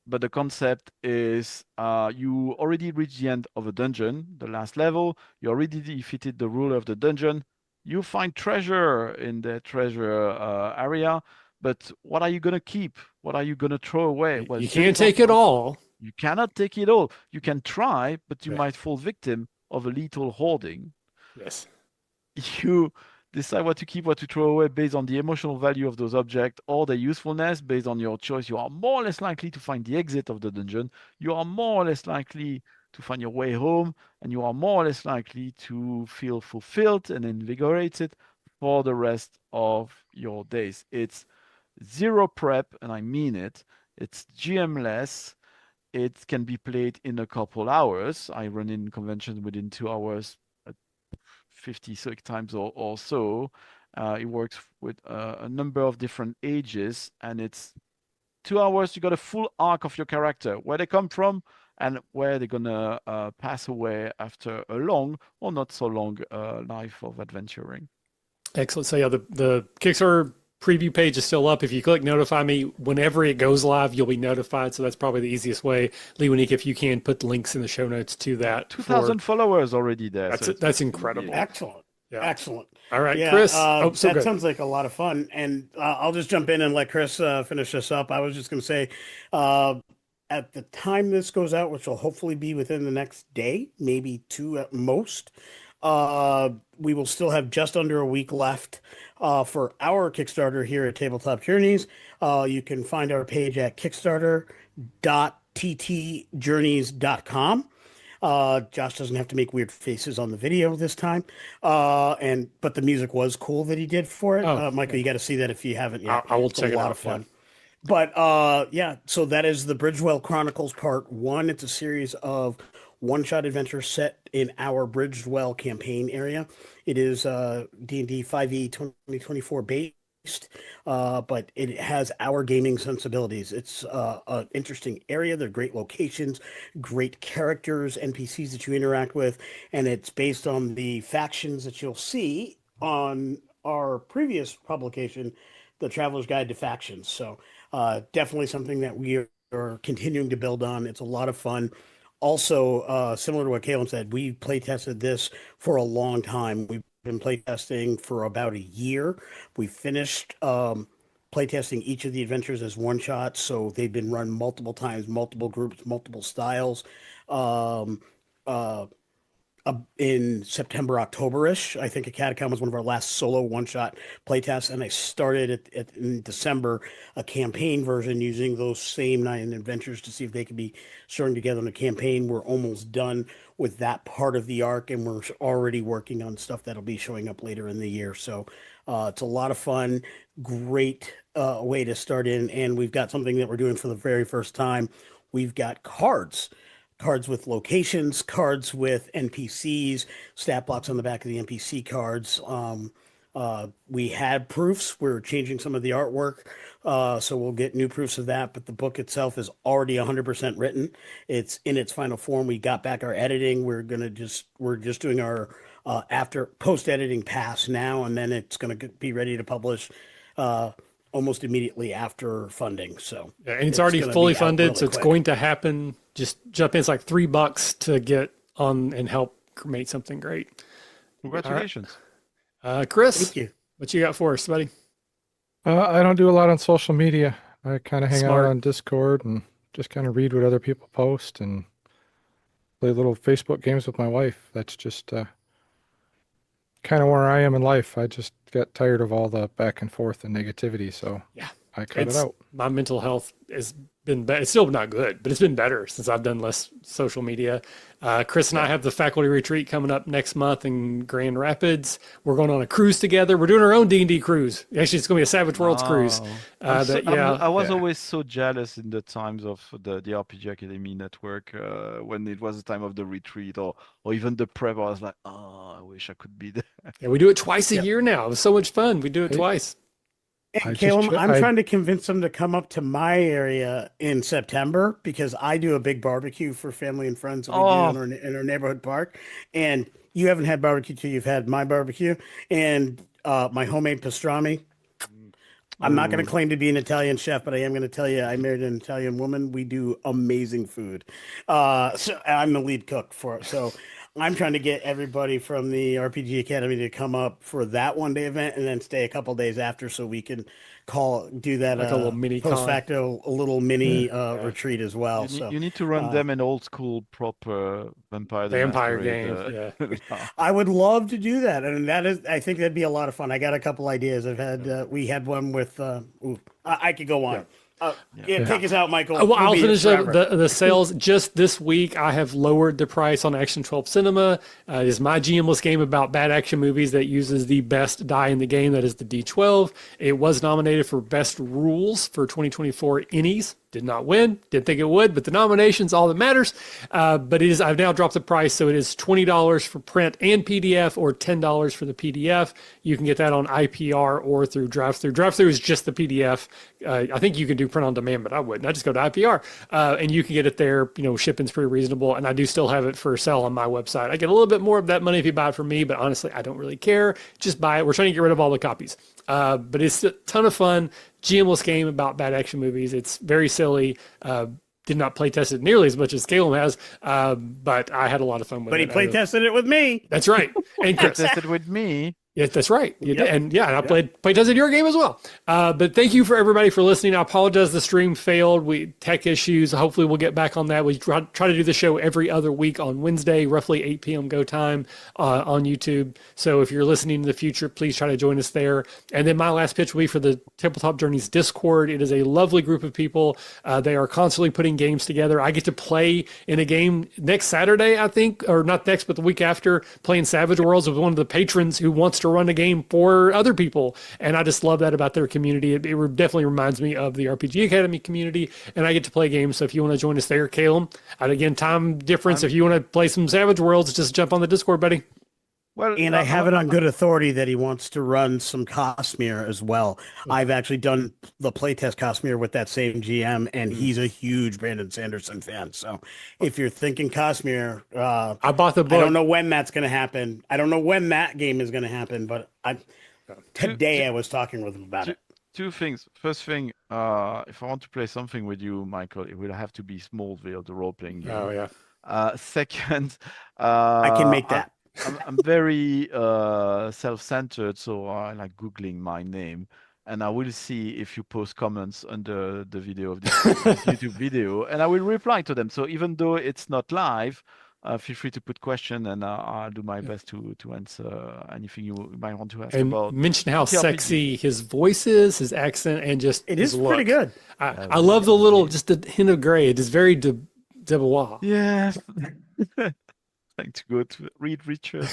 But the concept is you already reached the end of a dungeon, the last level. You already defeated the ruler of the dungeon. You find treasure in the treasure area, but what are you gonna keep? What are you gonna throw away? Well, you can't take it all. You cannot take it all. You can try, but you Right. might fall victim of a lethal hoarding. Yes. You decide what to keep, what to throw away based on the emotional value of those objects or their usefulness. Based on your choice, you are more or less likely to find the exit of the dungeon. You are more or less likely to find your way home, and you are more or less likely to feel fulfilled and invigorated for the rest of your days. It's zero prep, and I mean it. It's GM-less. It can be played in a couple hours. I run in conventions within 2 hours, 56 times or so. It works with a number of different ages, and it's 2 hours. You got a full arc of your character, where they come from and where they're gonna pass away after a long or not so long life of adventuring. Excellent. So yeah, the Kickstarter preview page is still up. If you click notify me, whenever it goes live, you'll be notified. So that's probably the easiest way. Lewanika, if you can put the links in the show notes to that. 2,000 followers already there. That's incredible. Excellent. Yeah. Excellent. All right, Yeah, Chris. that good. sounds like a lot of fun. And I'll just jump in and let Chris finish this up. I was just going to say, at the time this goes out, which will hopefully be within the next day, maybe 2 at most, we will still have just under a week left for our Kickstarter here at Tabletop Journeys. You can find our page at kickstarter.ttjourneys.com. Josh doesn't have to make weird faces on the video this time. But the music was cool that he did for it. Michael, you got to see that if you haven't yet. I will It's check it a lot out. of fun. Yeah. But so that is the Bridgewell Chronicles Part 1. It's a series of one-shot adventures set in our Bridgewell campaign area. It is D&D 5e 2024 based, but it has our gaming sensibilities. It's an interesting area. They're great locations, great characters, NPCs that you interact with, and it's based on the factions that you'll see on our previous publication, The Traveler's Guide to Factions. So definitely something that we are continuing to build on. It's a lot of fun. Also, similar to what Kalum said, we play tested this for a long time. We've been play testing for about a year. We finished play testing each of the adventures as one shot, so they've been run multiple times, multiple groups, multiple styles. In September, October-ish. I think a Catacomb was one of our last solo one-shot playtests, and I started in December a campaign version using those same 9 adventures to see if they could be strung together in a campaign. We're almost done with that part of the arc, and we're already working on stuff that'll be showing up later in the year. So it's a lot of fun, great way to start in, and we've got something that we're doing for the very first time. We've got cards with locations, cards with NPCs, stat blocks on the back of the NPC cards. We had proofs. We're changing some of the artwork, so we'll get new proofs of that. But the book itself is already 100% written. It's in its final form. We got back our editing. We're just doing our after post editing pass now, and then it's going to be ready to publish almost immediately after funding. So yeah, and it's already fully funded, really so it's quick. going to happen. Just jump in. It's like $3 to get on and help create something great. Congratulations. Chris, Thank you. what you got for us, buddy? I don't do a lot on social media. I kind of hang Smart. out on Discord and just kind of read what other people post and play little Facebook games with my wife. That's just kind of where I am in life. I just got tired of all the back and forth and negativity. So Yeah. I cut it out. My mental health has been better. It's still not good, but it's been better since I've done less social media. Chris and I have the faculty retreat coming up next month in Grand Rapids. We're going on a cruise together. We're doing our own D&D cruise. Actually, it's going to be a Savage Worlds cruise. I was always so jealous in the times of the RPG Academy network when it was the time of the retreat or even the prep. I was like, oh, I wish I could be there. Yeah, we do it twice a year now. It was so much fun. We do it twice. And Kalum, I'm trying to convince them to come up to my area in September because I do a big barbecue for family and friends that we do in our neighborhood park. And you haven't had barbecue till you've had my barbecue and my homemade pastrami. I'm not going to claim to be an Italian chef, but I am going to tell you I married an Italian woman. We do amazing food. So I'm the lead cook for it. So I'm trying to get everybody from the RPG Academy to come up for that one day event and then stay a couple days after so we can do that like a little mini post facto, a little mini retreat as well. You need to run them an old school proper vampire game. I would love to do that, and I think that'd be a lot of fun. I got a couple ideas. We had one with I could go on. Take us out, Michael. Well, I'll finish up the sales. Just this week, I have lowered the price on Action 12 Cinema. It is my GM-less game about bad action movies that uses the best die in the game. That is the D12. It was nominated for Best Rules for 2024 Ennies. Did not win. Didn't think it would, but the nomination's all that matters. But I've now dropped the price, so it is $20 for print and PDF, or $10 for the PDF. You can get that on IPR or through drive-through. Drive-through is just the PDF. I think you can do print on demand, but I wouldn't. I just go to IPR, and you can get it there. Shipping's pretty reasonable, and I do still have it for sale on my website. I get a little bit more of that money if you buy it from me, but honestly, I don't really care. Just buy it. We're trying to get rid of all the copies. But it's a ton of fun. GM-less game about bad action movies. It's very silly. Did not play test it nearly as much as Kalum has, but I had a lot of fun with it. But he play tested it with me. That's right. And Chris tested with me. Yes, that's right. And I play tested your game as well. But thank you for everybody for listening. I apologize the stream failed. Tech issues. Hopefully we'll get back on that. We try to do the show every other week on Wednesday, roughly 8 p.m. go time on YouTube. So if you're listening in the future, please try to join us there. And then my last pitch will be for the Tabletop Journeys Discord. It is a lovely group of people. They are constantly putting games together. I get to play in a game next Saturday, I think, or not next, but the week after, playing Savage Worlds with one of the patrons who wants to run a game for other people. And I just love that about their community. It definitely reminds me of the RPG Academy community, and I get to play games. So if you want to join us there, Kalum, again, time difference. If you want to play some Savage Worlds, just jump on the Discord, buddy. Well, and I have it on good authority that he wants to run some Cosmere as well. I've actually done the playtest Cosmere with that same GM, and he's a huge Brandon Sanderson fan. So if you're thinking Cosmere, I bought the book. I don't know when that's going to happen. I don't know when that game is going to happen, but today I was talking with him about it. Two things. First thing, if I want to play something with you, Michael, it will have to be Smallville, the role-playing game. Oh, yeah. Second, I can make that. I'm very self-centered, so I like Googling my name, and I will see if you post comments under the video of this YouTube video, and I will reply to them. So even though it's not live, feel free to put questions, and I'll do my best to answer anything you might want to ask about. Mention how sexy his voice is, his accent, and just it is look. Pretty good. I love the little, just a hint of gray. It is very Debois. Yes. Trying to go to read Richard.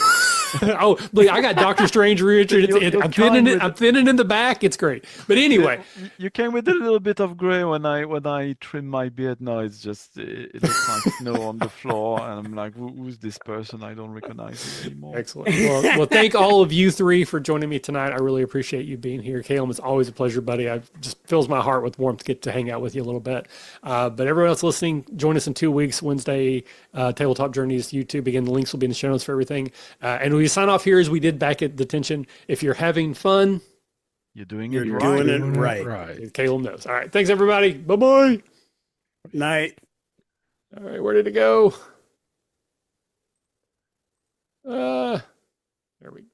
Oh, look, I got Doctor Strange Richard. I'm thinning in the back. It's great. But anyway, you came with a little bit of gray when I trim my beard. Now it's just it looks like snow on the floor, and I'm like, who's this person? I don't recognize it anymore. Excellent. Well, thank all of you three for joining me tonight. I really appreciate you being here. Kalum, it's always a pleasure, buddy. I just fills my heart with warmth to get to hang out with you a little bit. But everyone else listening, join us in 2 weeks, Wednesday, Tabletop Journeys YouTube. Again, the links will be in the show notes for everything. And we sign off here as we did back at Detention. If you're having fun, you're doing it right. Kalum knows. All right. Thanks, everybody. Bye-bye. Night. All right. Where did it go? There we go.